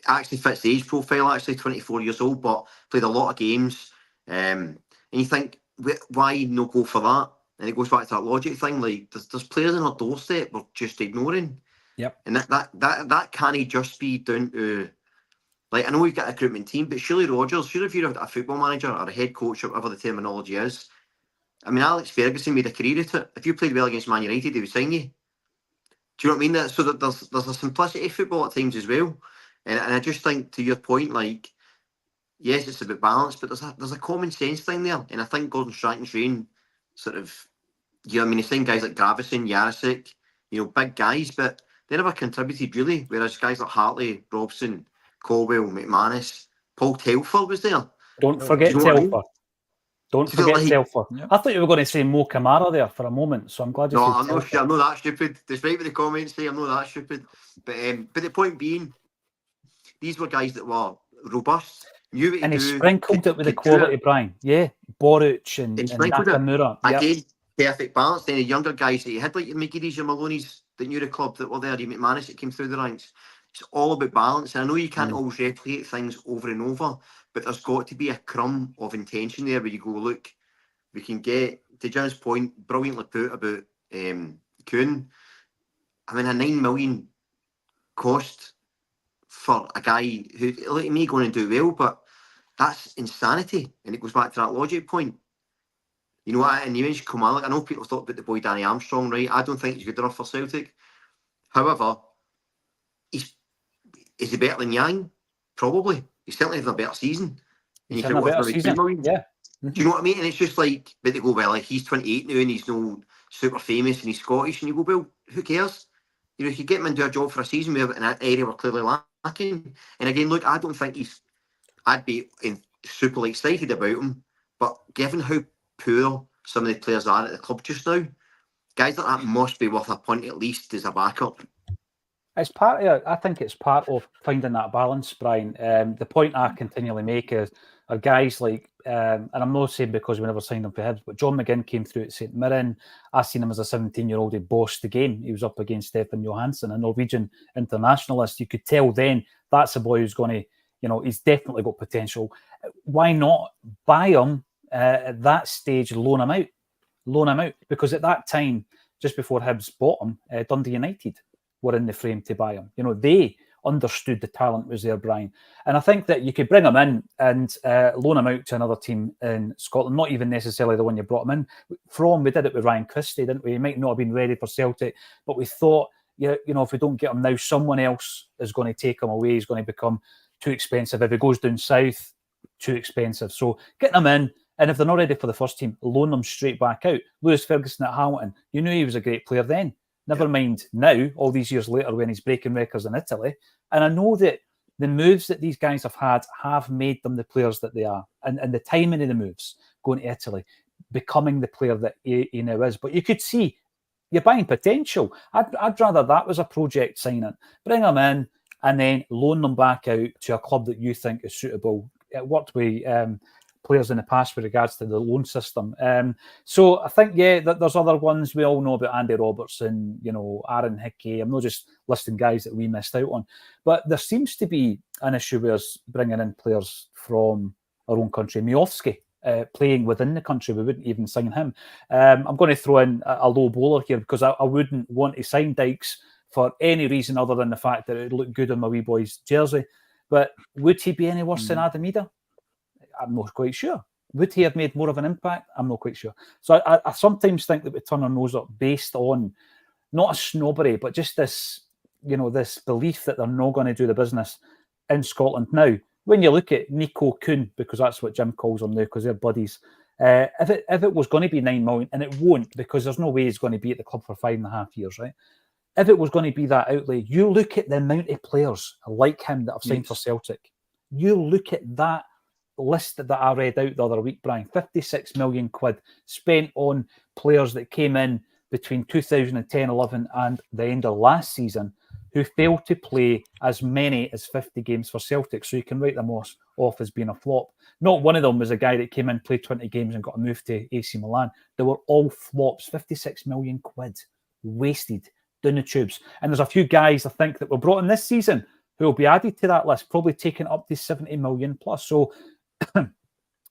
actually fits the age profile, actually 24 years old, but played a lot of games. And you think, why no go for that? And it goes back to that logic thing, like there's players on our doorstep we're just ignoring. Yep. And that can't just be down to, like, I know we've got a recruitment team, but surely Rodgers, if you're a football manager or a head coach or whatever the terminology is, I mean, Alex Ferguson made a career out of it. If you played well against Man United, they would sign you. Do you know what I mean? So that there's a simplicity of football at times as well. And I just think, to your point, like, yes, it's about balance, but there's a common sense thing there. And I think Gordon Strachan sort of, he signed guys like Gravison, Jarosik, big guys, but they never contributed really. Whereas guys like Hartley, Robson, Caldwell, McManus, Paul Telfer was there. Don't forget Telfer. Don't forget Telfer. Yep. I thought you were going to say Mo Kamara there for a moment, so I'm glad you said I'm not that stupid. Despite what the comments say, I'm not that stupid. But the point being, these were guys that were robust, knew what to do. And he sprinkled it with the quality, Brian. Yeah, Boric and Nakamura. Again, perfect balance. Then the younger guys that you had, like your McGeady's, your Maloney's, that knew the club that were there, your McManus that came through the ranks. It's all about balance. And I know you can't always replicate things over and over, but there's got to be a crumb of intention there where you go, look, we can get, to Jim's point, brilliantly put about Kuhn. I mean, a 9 million cost for a guy who, look at me, going to do well, but that's insanity. And it goes back to that logic point. You know what? And you mentioned Kilmarnock. I know people thought about the boy Danny Armstrong, right? I don't think he's good enough for Celtic. However, is he better than Yang? Probably. He's certainly having a better season. He's having a better season. Yeah. Mm-hmm. Do you know what I mean? And it's just like, but they go, well, like, he's 28 now and he's no super famous and he's Scottish. And you go, well, who cares? If you get him into a job for a season, we have an area we're clearly lacking. And again, look, I don't think I'd be super excited about him. But given how poor some of the players are at the club just now, guys like that must be worth a punt at least as a backup. It's part of, I think it's part of finding that balance, Brian. The point I continually make is, are guys like, and I'm not saying because we never signed him for Hibs, but John McGinn came through at St Mirren. I seen him as a 17-year-old. He bossed the game. He was up against Stefan Johansson, a Norwegian internationalist. You could tell then that's a boy who's going to, you know, he's definitely got potential. Why not buy him at that stage, loan him out? Because at that time, just before Hibs bought him, Dundee United were in the frame to buy him. You know, they understood the talent was there, Brian. And I think that you could bring him in and loan him out to another team in Scotland, not even necessarily the one you brought him in from. We did it with Ryan Christie, didn't we? He might not have been ready for Celtic, but we thought, you know, if we don't get him now, someone else is going to take him away. He's going to become too expensive. If he goes down south, too expensive. So getting him in, and if they're not ready for the first team, loan them straight back out. Lewis Ferguson at Hamilton, you knew he was a great player then. Never mind now, all these years later, when he's breaking records in Italy. And I know that the moves that these guys have had have made them the players that they are. And the timing of the moves, going to Italy, becoming the player that he now is. But you could see, you're buying potential. I'd rather that was a project signing. Bring them in and then loan them back out to a club that you think is suitable. It worked with players in the past with regards to the loan system. So I think, yeah, there's other ones. We all know about Andy Robertson, you know, Aaron Hickey. I'm not just listing guys that we missed out on. But there seems to be an issue with us bringing in players from our own country. Miovski, playing within the country, we wouldn't even sign him. I'm going to throw in a low bowler here because I wouldn't want to sign Dykes for any reason other than the fact that it looked good on my wee boy's jersey. But would he be any worse than Adam Ida? I'm not quite sure. Would he have made more of an impact? I'm not quite sure. So I sometimes think that we turn our nose up based on not a snobbery, but just this, you know, this belief that they're not going to do the business in Scotland. Now, when you look at Nico Kuhn, because that's what Jim calls him now, because they're buddies, if it was going to be 9 million, and it won't, because there's no way he's going to be at the club for 5.5 years, right? If it was going to be that outlay, you look at the amount of players like him that have signed for Celtic. You look at that list that I read out the other week, Brian, 56 million quid spent on players that came in between 2010-11 and the end of last season who failed to play as many as 50 games for Celtic. So you can write them off as being a flop. Not one of them was a guy that came in, played 20 games and got a move to AC Milan. They were all flops. 56 million quid wasted down the tubes. And there's a few guys, I think, that were brought in this season who will be added to that list, probably taken up to 70 million plus. So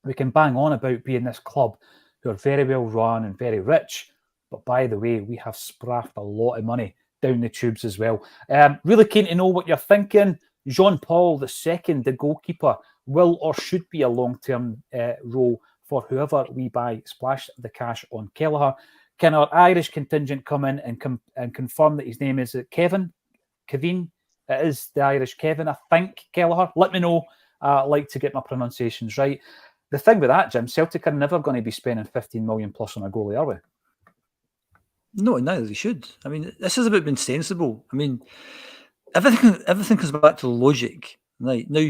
we can bang on about being this club who are very well run and very rich. But by the way, we have spraffed a lot of money down the tubes as well. Really keen to know what you're thinking. Jean-Paul II, the goalkeeper, will or should be a long-term role for whoever we buy. Splash the cash on Kelleher. Can our Irish contingent come in and confirm that his name is Kevin? It is the Irish Kevin, I think, Kelleher. Let me know. I like to get my pronunciations right. The thing with that, Jim, Celtic are never going to be spending 15 million plus on a goalie, are we? No, neither they should. I mean, this is about being sensible. I mean, everything comes back to logic. Right now,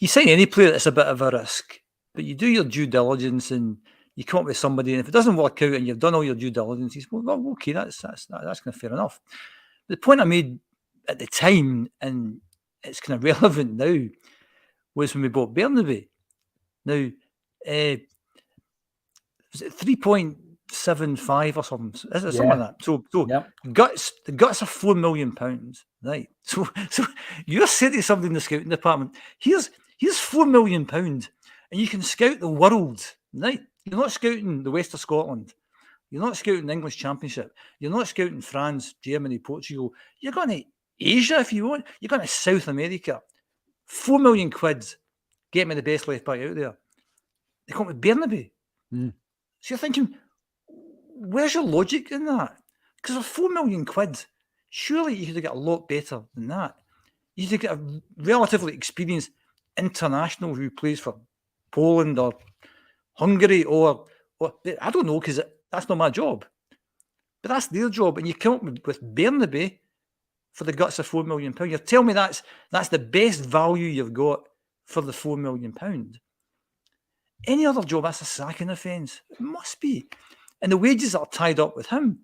you sign any player that's a bit of a risk, but you do your due diligence and you come up with somebody, and if it doesn't work out and you've done all your due diligence, you say, well, okay, that's kind of fair enough. The point I made at the time, and it's kind of relevant now, was when we bought Bernabe. Now, was it 3.75 or something? Is it something like that? So yep. the guts are £4 million, right? So you're saying to somebody in the scouting department, here's £4 million, and you can scout the world, right? You're not scouting the west of Scotland. You're not scouting the English Championship. You're not scouting France, Germany, Portugal. You're going to Asia if you want. You're going to South America. 4 million quid, get me the best left back out there. They come with Bernabe. So you're thinking, where's your logic in that? Because for 4 million quid, surely you could have got a lot better than that. You could get a relatively experienced international who plays for Poland or Hungary or I don't know, because that's not my job. But that's their job. And you come up with Bernabe for the guts of £4 million. You're telling me that's the best value you've got for the £4 million. Any other job, that's a sacking offence. It must be. And the wages are tied up with him.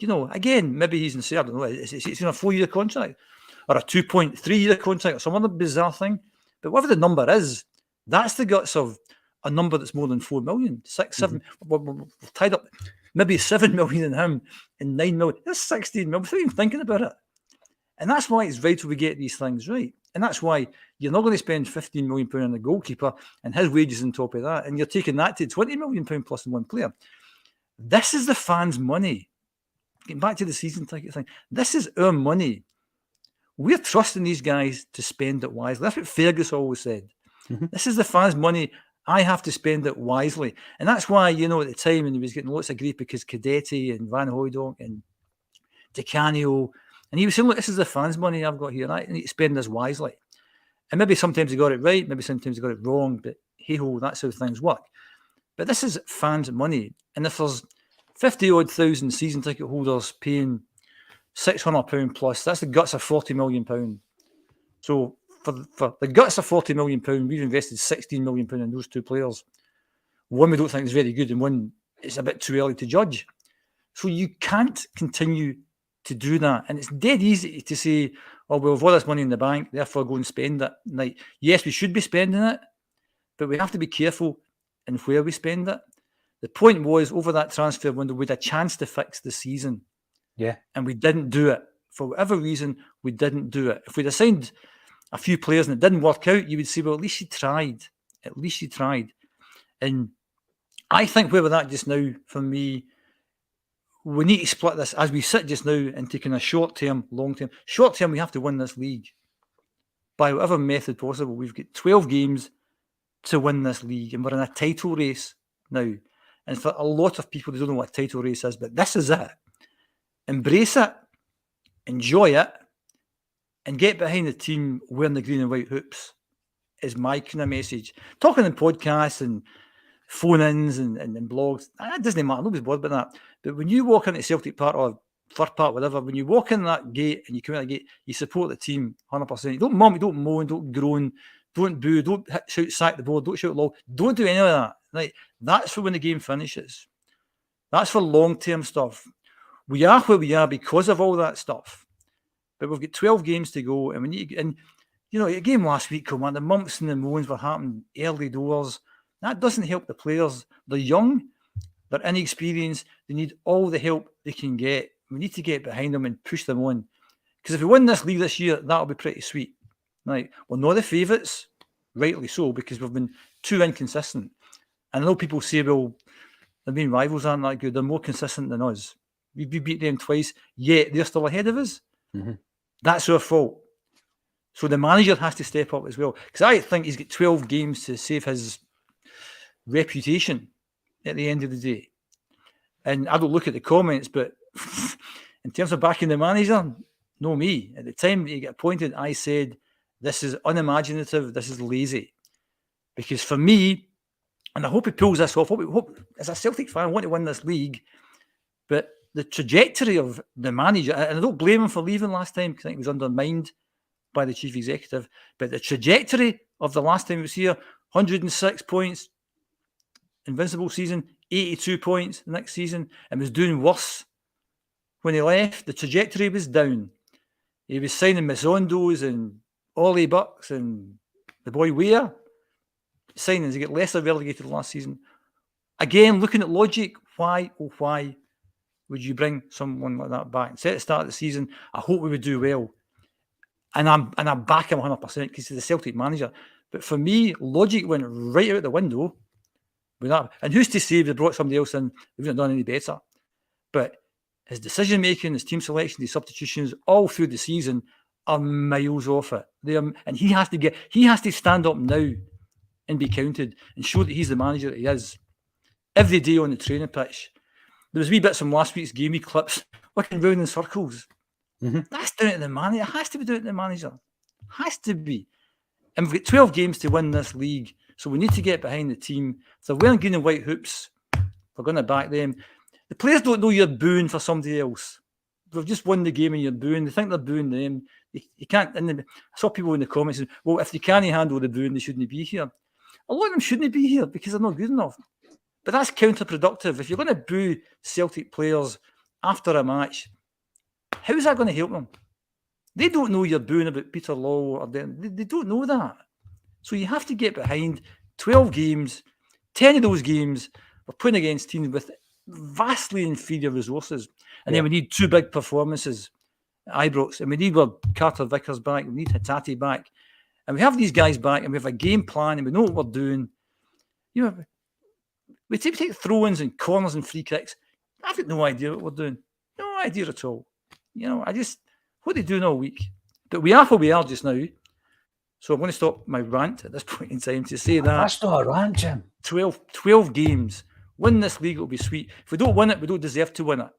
Again, maybe he's in, I don't know, it's in a 4-year contract or a 2.3-year contract or some other bizarre thing. But whatever the number is, that's the guts of a number that's more than 4 million, 6, 7. We're tied up maybe 7 million in him and 9 million. That's 16 million without even thinking about it. And that's why it's vital we get these things right. And that's why you're not going to spend £15 million on the goalkeeper and his wages on top of that. And you're taking that to £20 million plus in one player. This is the fans' money. Getting back to the season ticket thing, this is our money. We're trusting these guys to spend it wisely. That's what Fergus always said. This is the fans' money. I have to spend it wisely. And that's why, at the time, and he was getting lots of grief because Cadetti and Van Hooydonk and Di Canio, and he was saying, look, this is the fans' money I've got here. I need to spend this wisely. And maybe sometimes he got it right, maybe sometimes he got it wrong, but hey-ho, that's how things work. But this is fans' money. And if there's 50-odd thousand season ticket holders paying £600 plus, that's the guts of £40 million. So for the guts of £40 million, we've invested £16 million in those two players. One we don't think is very good, and one it's a bit too early to judge. So you can't continue to do that. And it's dead easy to say, oh, well, we've all this money in the bank, therefore go and spend it. Like, yes, we should be spending it, but we have to be careful in where we spend it. The point was, over that transfer window, we had a chance to fix the season. Yeah. And we didn't do it. For whatever reason, we didn't do it. If we'd assigned a few players and it didn't work out, you would say, well, at least you tried. At least you tried. And I think where we're at just now, for me, we need to split this as we sit just now into kind of short-term, long-term. Short-term, we have to win this league by whatever method possible. We've got 12 games to win this league, and we're in a title race now. And for a lot of people, they don't know what a title race is, but this is it. Embrace it, enjoy it, and get behind the team wearing the green and white hoops is my kind of message. Talking in podcasts and phone-ins and blogs, that doesn't matter. Nobody's bothered about that. But when you walk into Celtic Park or Fir Park, whatever, when you walk in that gate and you come out that gate, you support the team 100%. You don't mum, you don't moan, don't groan, don't boo, don't shout sack the board, don't shout loud, don't do any of that. Like, that's for when the game finishes. That's for long-term stuff. We are where we are because of all that stuff. But we've got 12 games to go, and we need to, and a game last week, come on, the mumps and the moans were happening early doors. That doesn't help the players. They're young, they're inexperienced, they need all the help they can get. We need to get behind them and push them on. Because if we win this league this year, that'll be pretty sweet. Right? We're not the favourites, rightly so, because we've been too inconsistent. And I know people say, well, the main rivals aren't that good. They're more consistent than us. We beat them twice, yet they're still ahead of us. That's our fault. So the manager has to step up as well. Because I think he's got 12 games to save his reputation at the end of the day. And I don't look at the comments, but in terms of backing the manager, no me. At the time that he got appointed, I said, this is unimaginative, this is lazy. Because for me, and I hope he pulls this off, hope, as a Celtic fan, I want to win this league, but the trajectory of the manager, and I don't blame him for leaving last time because I think he was undermined by the chief executive, but the trajectory of the last time he was here, 106 points, invincible season, 82 points the next season, and was doing worse when he left. The trajectory was down. He was signing Missondos and Ollie Bucks and the boy Weir. Signings, he got lesser relegated last season. Again, looking at logic, why would you bring someone like that back? Set at the start of the season, I hope we would do well. And I back him 100% because he's the Celtic manager. But for me, logic went right out the window with that. And who's to say if they brought somebody else in, they've not done any better. But his decision-making, his team selection, his substitutions, all through the season are miles off it. And he has to stand up now and be counted and show that he's the manager that he is. Every day on the training pitch. There was wee bits from last week's game, wee clips, looking round in circles. That's down to the manager. It has to be down to the manager. Has to be. And we've got 12 games to win this league, so we need to get behind the team. If they're wearing green and white hoops, we're going to back them. The players don't know you're booing for somebody else. They've just won the game and you're booing. They think they're booing them. You can't. I saw people in the comments saying, well, if they can't handle the booing, they shouldn't be here. a lot of them shouldn't be here because they're not good enough. But that's counterproductive. If you're going to boo Celtic players after a match, how is that going to help them? They don't know you're booing about Peter Law or them. They don't know that. So you have to get behind 12 games, 10 of those games we're playing against teams with vastly inferior resources. And then we need 2 big performances at Ibrox. And we need Carter Vickers back. We need Hatate back. And we have these guys back and we have a game plan and we know what we're doing. You know, we take throw-ins and corners and free kicks. I've got no idea what we're doing. No idea at all. You know, what are they doing all week? But we are where we are just now. So I'm going to stop my rant at this point in time to say that. That's not a rant, Jim. 12 games. Win this league, it'll be sweet. If we don't win it, we don't deserve to win it.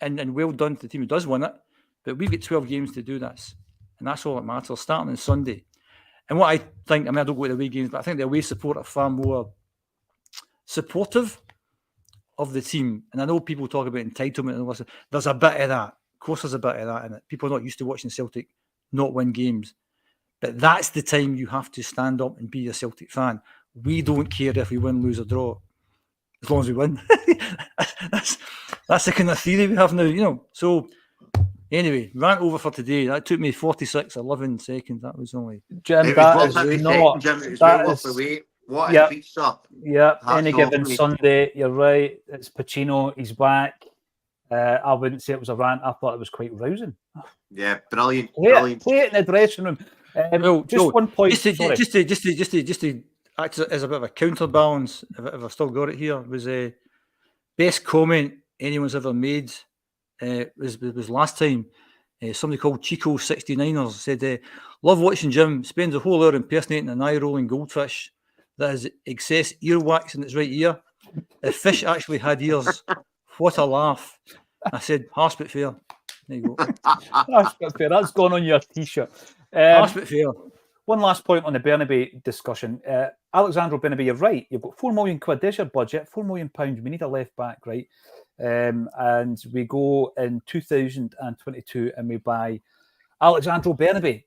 And well done to the team who does win it. But we've got 12 games to do this. And that's all that matters, starting on Sunday. And what I think, I mean, I don't go to the away games, but I think the away support are far more supportive of the team. And I know people talk about entitlement and all this. There's a bit of that. Of course there's a bit of that in it. People are not used to watching Celtic not win games. But that's the time you have to stand up and be a Celtic fan. We don't care if we win, lose or draw, as long as we win. that's the kind of theory we have now, you know. So anyway, rant over for today. That took me 11 seconds. That was only... Jim, it that was is not... Jim, it was that well is, worth the wait. What a pizza. Yeah, Hats any off given me. Sunday, you're right. It's Pacino, he's back. I wouldn't say it was a rant. I thought it was quite rousing. Yeah, brilliant. Play it in the dressing room. One point. Just to act as a bit of a counterbalance, if I've still got it here, was a best comment anyone's ever made. Was last time. Somebody called Chico69ers said, "Love watching Jim. Spends a whole hour impersonating an eye-rolling goldfish that has excess earwax in its right ear. If fish actually had ears, what a laugh." I said, harsh but fair. There you go. Harsh but fair. That's gone on your T-shirt. Harsh but fair. One last point on the Bernabe discussion. Alexandro Bernabe, you're right. You've got £4 million. There's your budget. £4 million. We need a left back, right? And we go in 2022 and we buy Alexandro Bernabe.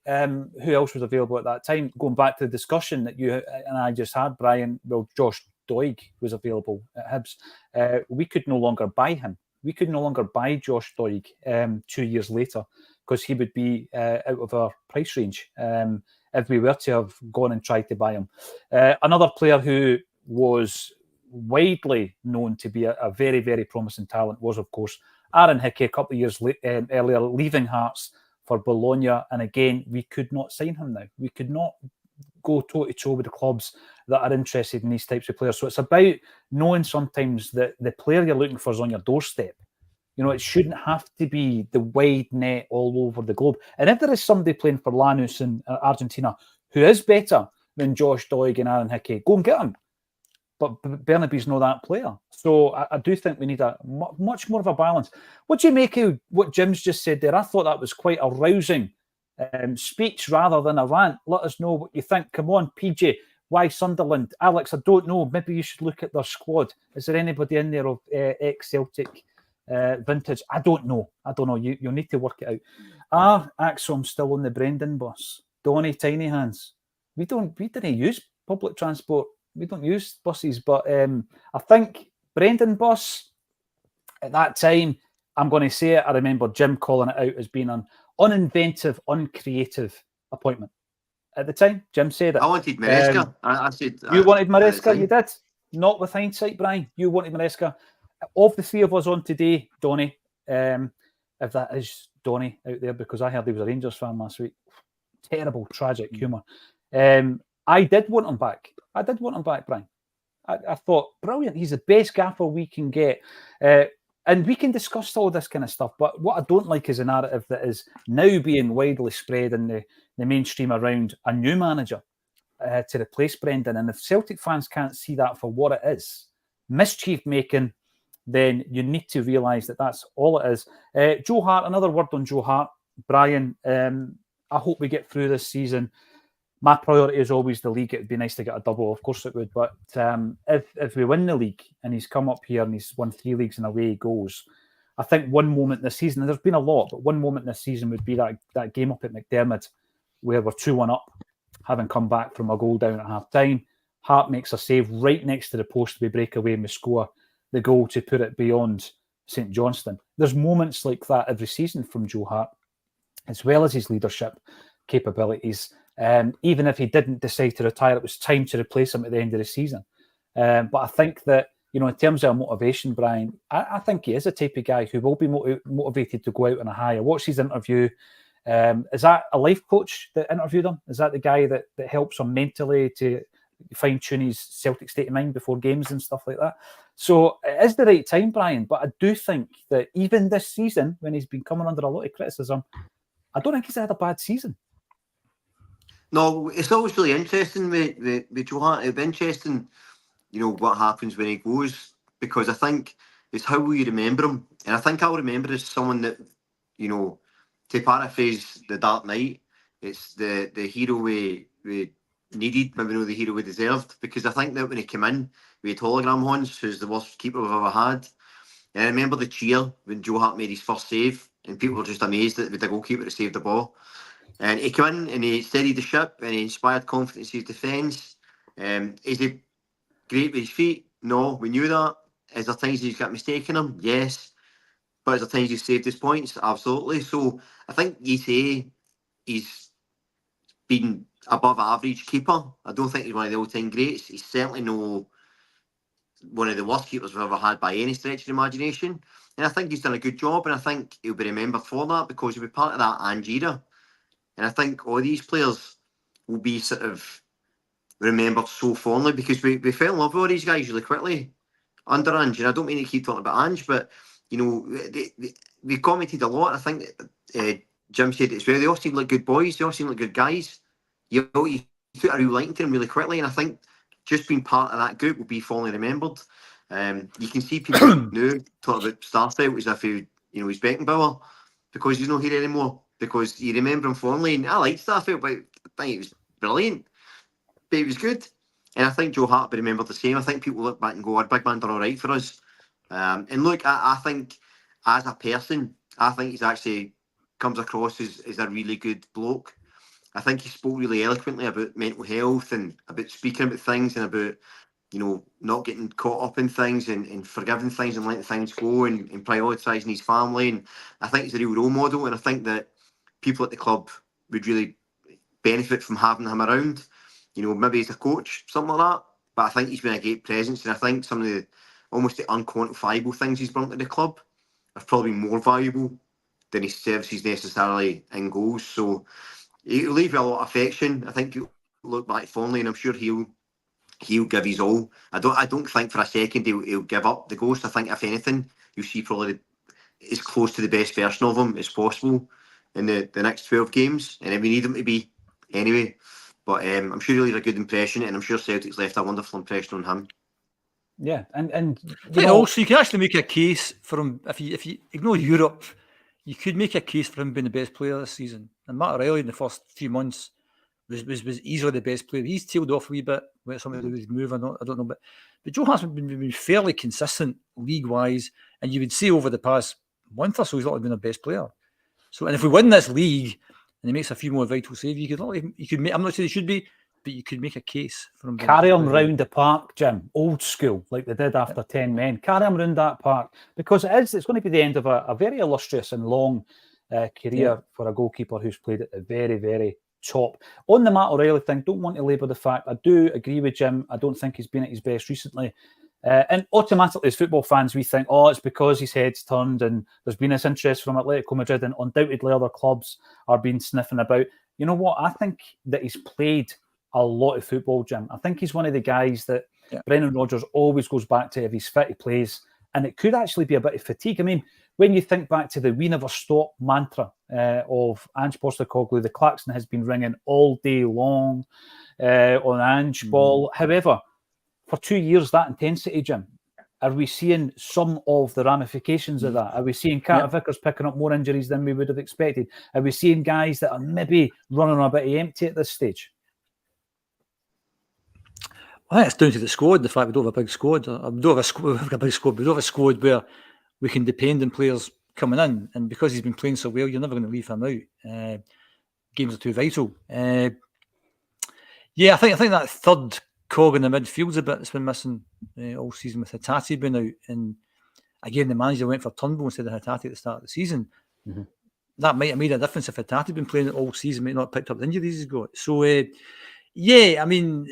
Who else was available at that time? Going back to the discussion that you and I just had, Brian, well, Josh Doig was available at Hibs. We could no longer buy him. We could no longer buy Josh Doig 2 years later because he would be out of our price range if we were to have gone and tried to buy him. Another player who was widely known to be a very, very promising talent was, of course, Aaron Hickey, a couple of years earlier, leaving Hearts for Bologna. And again, we could not sign him now. We could not go toe-to-toe with the clubs that are interested in these types of players. So it's about knowing sometimes that the player you're looking for is on your doorstep. You know, it shouldn't have to be the wide net all over the globe. And if there is somebody playing for Lanús in Argentina who is better than Josh Doig and Aaron Hickey, go and get him. But Bernabe's not that player. So I do think we need a much more of a balance. What do you make of what Jim's just said there? I thought that was quite a rousing speech rather than a rant. Let us know what you think. Come on, PJ. Why Sunderland? Alex, I don't know. Maybe you should look at their squad. Is there anybody in there of ex-Celtic vintage? I don't know. You'll need to work it out. Are Acsom still on the Brendan bus? Donny Tiny Hands. We didn't use public transport. We don't use buses, but I think Brendan bus at that time, I'm going to say it, I remember Jim calling it out as being an uninventive, uncreative appointment. At the time, Jim said it. I wanted Maresca. I said... You wanted Maresca, you did. Not with hindsight, Brian. You wanted Maresca. Of the three of us on today, Donny, if that is Donny out there, because I heard he was a Rangers fan last week. Terrible, tragic humour. I did want him back. Brian. I thought, brilliant. He's the best gaffer we can get. And we can discuss all this kind of stuff. But what I don't like is a narrative that is now being widely spread in the mainstream around a new manager to replace Brendan. And if Celtic fans can't see that for what it is, mischief making, then you need to realise that that's all it is. Joe Hart, another word on Joe Hart. Brian, I hope we get through this season. My priority is always the league. It'd be nice to get a double, of course it would. But if we win the league and he's come up here and he's won 3 leagues and away he goes, I think one moment this season, and there's been a lot, but one moment this season would be that game up at McDermott where we're 2-1 up, having come back from a goal down at half time. Hart makes a save right next to the post. We break away and we score the goal to put it beyond St Johnstone. There's moments like that every season from Joe Hart, as well as his leadership capabilities. Even if he didn't decide to retire, it was time to replace him at the end of the season. But I think that, you know, in terms of motivation, Brian, I think he is a type of guy who will be motivated to go out on a high. I watched his interview. Is that a life coach that interviewed him? Is that the guy that helps him mentally to fine-tune his Celtic state of mind before games and stuff like that? So it is the right time, Brian, but I do think that even this season, when he's been coming under a lot of criticism, I don't think he's had a bad season. No, it's always really interesting with Joe Hart. It'll be interesting, you know, what happens when he goes, because I think it's how will you remember him. And I think I'll remember as someone that, you know, to paraphrase The Dark Knight, it's the hero we needed, maybe not the hero we deserved, because I think that when he came in, we had Hologram Hans, who's the worst keeper we've ever had. And I remember the cheer when Joe Hart made his first save, and people were just amazed that with the goalkeeper to save the ball. And he came in and he steadied the ship and he inspired confidence in his defence. Is he great with his feet? No, we knew that. Is there times he's got mistaken him? Yes. But is there times he's saved his points? Absolutely. So I think you say he's been above average keeper. I don't think he's one of the all-time greats. He's certainly no one of the worst keepers we've ever had by any stretch of the imagination. And I think he's done a good job, and I think he'll be remembered for that because he'll be part of that Ange era. And I think all these players will be sort of remembered so fondly because we fell in love with all these guys really quickly under Ange. And I don't mean to keep talking about Ange, but, you know, we commented a lot. I think Jim said it as well. They all seem like good boys. They all seem like good guys. You put a real liking to them really quickly. And I think just being part of that group will be fondly remembered. You can see people now talk about Starfelt as if he, you know, he's Beckenbauer because he's not here anymore. Because you remember him fondly, and I liked Starfelt, but I think it was brilliant. But it was good. And I think Joe Hart will be remembered the same. I think people look back and go, our big man done all right for us. And look, I think as a person, I think he's actually comes across as a really good bloke. I think he spoke really eloquently about mental health and about speaking about things and about, you know, not getting caught up in things and forgiving things and letting things go and prioritising his family. And I think he's a real role model. And I think that people at the club would really benefit from having him around. You know, maybe as a coach, something like that. But I think he's been a great presence, and I think some of the almost the unquantifiable things he's brought to the club are probably more valuable than his services necessarily in goals. So he'll leave a lot of affection. I think he'll look back fondly, and I'm sure he'll give his all. I don't think for a second he'll give up the ghost. I think if anything, you'll see probably as close to the best version of him as possible in the next 12 games, and we need him to be anyway. But I'm sure he'll leave a good impression, and I'm sure Celtic's left a wonderful impression on him. Yeah, and also you can actually make a case for him if you ignore Europe. You could make a case for him being the best player this season. And Matt O'Reilly in the first few months was easily the best player. He's tailed off a wee bit with something to do with his move. I don't know, but Joe has been fairly consistent league wise, and you would say over the past month or so he's not been the best player. So, and if we win this league and he makes a few more vital saves, you could make. I'm not saying he should be, but you could make a case for him. Carry him round the park, Jim, old school, like they did after 10 men. Carry him round that park because it's going to be the end of a very illustrious and long career for a goalkeeper who's played at the very, very top. On the Matt O'Reilly thing, don't want to labour the fact. I do agree with Jim. I don't think he's been at his best recently. And automatically, as football fans, we think, oh, it's because his head's turned and there's been this interest from Atletico Madrid and undoubtedly other clubs are being sniffing about. You know what? I think that he's played a lot of football, Jim. I think he's one of the guys that Brendan Rodgers always goes back to if he's fit, he plays. And it could actually be a bit of fatigue. I mean, when you think back to the "we never stop" mantra of Ange Postecoglou, the klaxon has been ringing all day long on Ange ball. However, for 2 years, that intensity, Jim, are we seeing some of the ramifications of that? Are we seeing Carter Vickers picking up more injuries than we would have expected? Are we seeing guys that are maybe running a bit empty at this stage? I think it's down to the squad, the fact we don't have a big squad. We don't have a squad where we can depend on players coming in. And because he's been playing so well, you're never going to leave him out. Games are too vital. I think that third cog in the midfield's a bit that's been missing all season with Hatate being out. And again, the manager went for Turnbull instead of Hatate at the start of the season. Mm-hmm. That might have made a difference if Hatate had been playing it all season, might not have picked up the injuries he's got. So, yeah, I mean,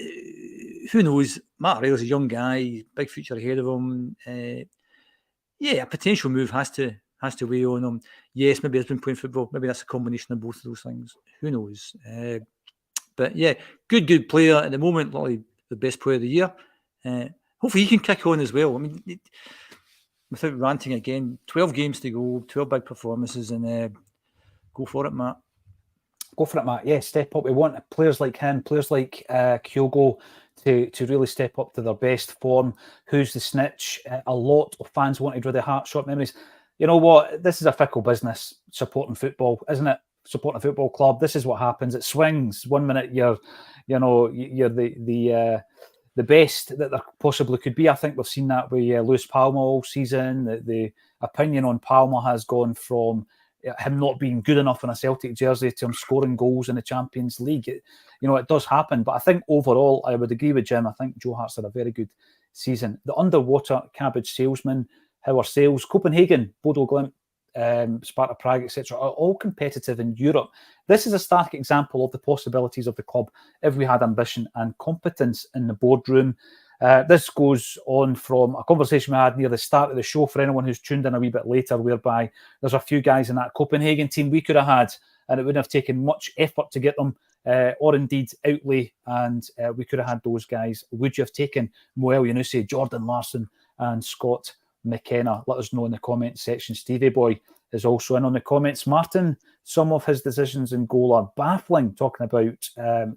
who knows? Matt O'Reilly's a young guy, big future ahead of him. Yeah, a potential move has to weigh on him. Yes, maybe he's been playing football. Maybe that's a combination of both of those things. Who knows? But yeah, good player at the moment. Probably the best player of the year. Hopefully he can kick on as well. I mean, without ranting again, 12 games to go, 12 big performances, and go for it, Matt. Go for it, Matt. Yeah, step up. We want players like him, players like Kyogo to really step up to their best form. Who's the snitch? A lot of fans wanted rid of Hart, short memories. You know what? This is a fickle business, supporting football, isn't it? Supporting a football club. This is what happens. It swings. 1 minute you're the best that there possibly could be. I think we've seen that with Luis Palma all season. The opinion on Palma has gone from him not being good enough in a Celtic jersey to him scoring goals in the Champions League. It does happen. But I think overall, I would agree with Jim. I think Joe Hart's had a very good season. The underwater cabbage salesman, how are sales? Copenhagen, Bodo Glimt, Sparta Prague, etc., are all competitive in Europe. This is a stark example of the possibilities of the club if we had ambition and competence in the boardroom. This goes on from a conversation we had near the start of the show for anyone who's tuned in a wee bit later, whereby there's a few guys in that Copenhagen team we could have had, and it wouldn't have taken much effort to get them, or indeed outlay, and we could have had those guys. Would you have taken Moel Yunusi, Jordan Larson, and Scott McKenna? Let us know in the comments section. Stevie Boy is also in on the comments. Martin, some of his decisions in goal are baffling, talking about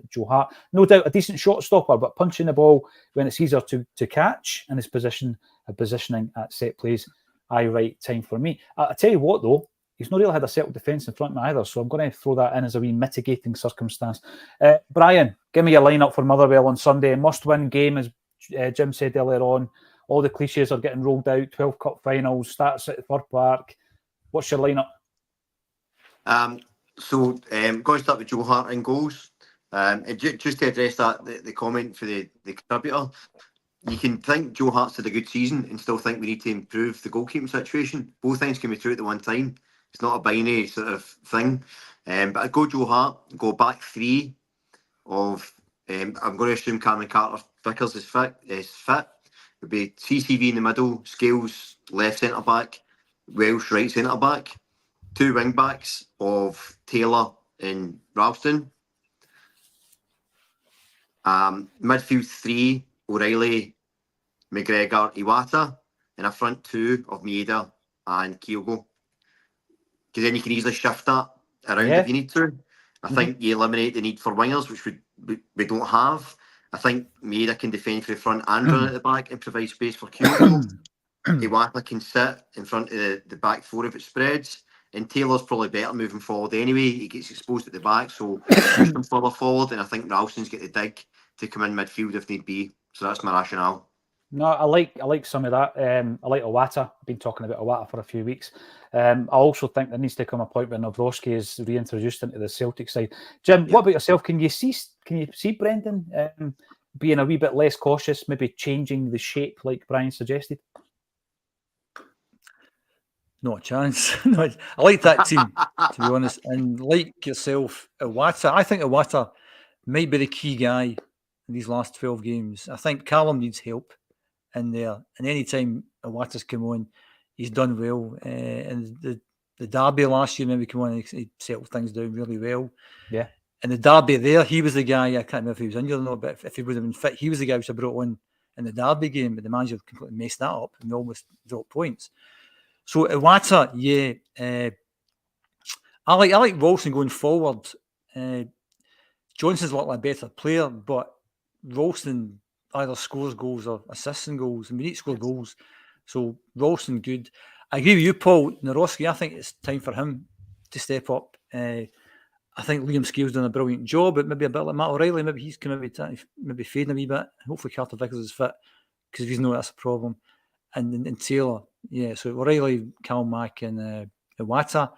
Joe Hart. No doubt a decent shot stopper, but punching the ball when it's easier to catch, and his positioning at set plays, right time for me. I tell you what, though, he's not really had a settled defence in front of him either, so I'm going to throw that in as a wee mitigating circumstance. Brian, give me your lineup for Motherwell on Sunday. Must-win game, as Jim said earlier on. All the cliches are getting rolled out. 12 cup finals, starts at Fir Park. What's your lineup? Going to start with Joe Hart in goals. And just to address that, the comment for the contributor, you can think Joe Hart's had a good season and still think we need to improve the goalkeeping situation. Both things can be true at the one time. It's not a binary sort of thing. But I'd go Joe Hart, go back three of, I'm going to assume Cameron Carter-Vickers is fit. It would be CCV in the middle, Scales left centre-back, Welsh right centre-back, two wing-backs of Taylor and Ralston. Midfield three, O'Reilly, McGregor, Iwata, and a front two of Maeda and Kyogo. Because then you can easily shift that around if you need to. I think you eliminate the need for wingers, which we don't have. I think Maeda can defend for the front and run at the back and provide space for Kyogo. Iwata can sit in front of the back four if it spreads. And Taylor's probably better moving forward anyway. He gets exposed at the back, so push him further forward. And I think Ralston's get the dig to come in midfield if need be. So that's my rationale. No, I like some of that. I like Iwata. I've been talking about Iwata for a few weeks. I also think there needs to come a point where Nawrocki is reintroduced into the Celtic side. Jim, what about yourself? Can you see Brendan being a wee bit less cautious, maybe changing the shape like Brian suggested? Not a chance. No, I like that team, to be honest. And like yourself, Iwata, I think Iwata might be the key guy in these last 12 games. I think Callum needs help in there. And any time Iwata's come on, he's done well. And the derby last year, maybe come on and he settled things down really well. Yeah. And the derby there, he was the guy, I can't remember if he was injured or not, but if he would have been fit, he was the guy who was brought on in the derby game, but the manager completely messed that up and we almost dropped points. So Iwata, yeah. I like Ralston going forward. Johnson's a lot like a better player, but Ralston either scores goals or assists and goals, and we need to score goals. So Ralston, good. I agree with you, Paul. Nawrocki, I think it's time for him to step up. I think Liam Scales done a brilliant job, but maybe a bit like Matt O'Reilly, maybe he's maybe fading a wee bit. Hopefully Carter-Vickers is fit, because if he's not, that's a problem. And Taylor, yeah, so O'Reilly, Calmack and Iwata.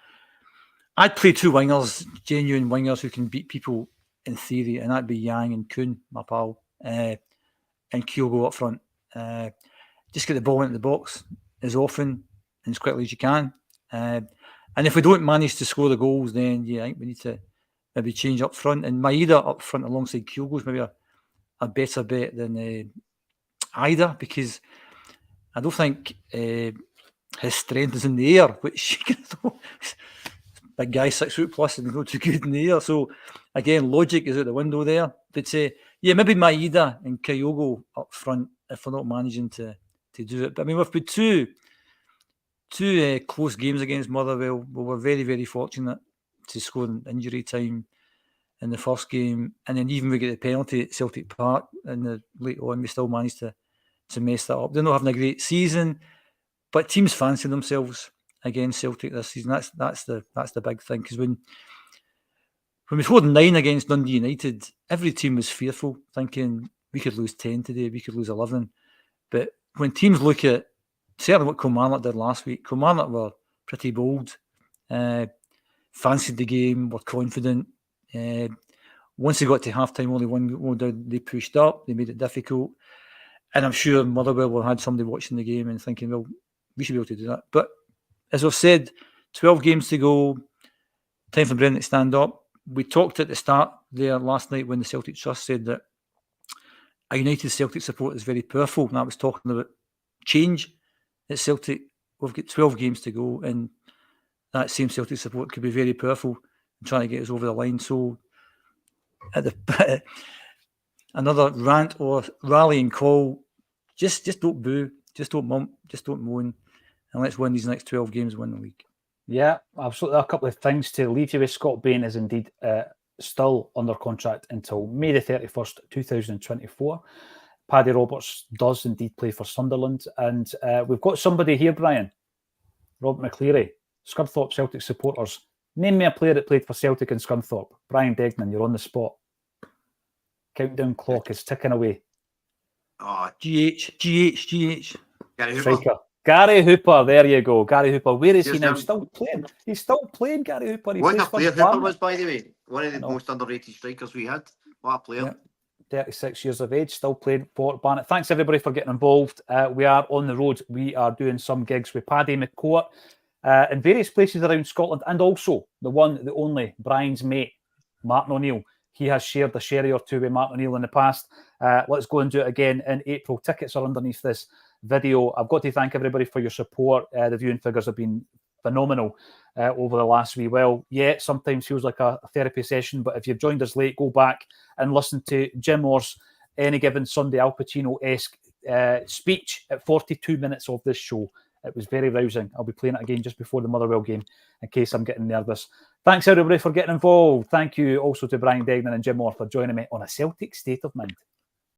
I'd play two wingers, genuine wingers who can beat people in theory, and that'd be Yang and Kuhn, my pal. and Kyogo up front. Just get the ball into the box as often and as quickly as you can. And if we don't manage to score the goals, then I think we need to maybe change up front. And Maeda up front alongside Kyogo is maybe a better bet than Ida, because I don't think his strength is in the air, which big guy 6 foot plus and not too good in the air. So again, logic is out the window there. But maybe Maeda and Kyogo up front if we're not managing to do it. But I mean, we've put two close games against Motherwell. We were very, very fortunate to score in injury time in the first game, and then even we get the penalty at Celtic Park in the late on, we still managed to mess that up. They're not having a great season, but teams fancy themselves against Celtic this season. That's the big thing, because when we scored 9 against Dundee United, every team was fearful, thinking we could lose 10 today, we could lose 11. But when teams look at certainly what Kilmarnock did last week, Kilmarnock were pretty bold, fancied the game, were confident. Once they got to half-time, only one goal down, they pushed up, they made it difficult. And I'm sure Motherwell will have had somebody watching the game and thinking, well, we should be able to do that. But as I've said, 12 games to go, time for Brendan to stand up. We talked at the start there last night when the Celtic Trust said that a united Celtic support is very powerful. And I was talking about change at Celtic. We've got 12 games to go, and that same Celtic support could be very powerful in trying to get us over the line. So at the another rant or rallying call, just don't boo, just don't mump, just don't moan, and let's win these next 12 games, win the league. Yeah, absolutely. A couple of things to leave you with. Scott Bain is indeed still under contract until May the 31st, 2024. Paddy Roberts does indeed play for Sunderland. And we've got somebody here, Brian. Rob McCleary, Scunthorpe Celtic supporters. Name me a player that played for Celtic and Scunthorpe. Brian Degnan, you're on the spot. Countdown clock is ticking away. GH. Gary Hooper. Striker. Gary Hooper, there you go. Gary Hooper. Where is he now? Still playing. He's still playing, Gary Hooper. What a player Hooper was, by the way. One of the most underrated strikers we had. What a player. Yeah. 36 years of age, still playing for Barnet. Thanks everybody for getting involved. We are on the road. We are doing some gigs with Paddy McCourt in various places around Scotland, and also the one, the only, Brian's mate, Martin O'Neill. He has shared a sherry or two with Martin O'Neill in the past. Let's go and do it again in April. Tickets are underneath this video. I've got to thank everybody for your support. The viewing figures have been phenomenal over the last wee while. Yeah, it sometimes feels like a therapy session, but if you've joined us late, go back and listen to Jim Orr's Any Given Sunday Al Pacino-esque speech at 42 minutes of this show. It was very rousing. I'll be playing it again just before the Motherwell game in case I'm getting nervous. Thanks everybody for getting involved. Thank you also to Brian Degnan and Jim Orr for joining me on A Celtic State of Mind.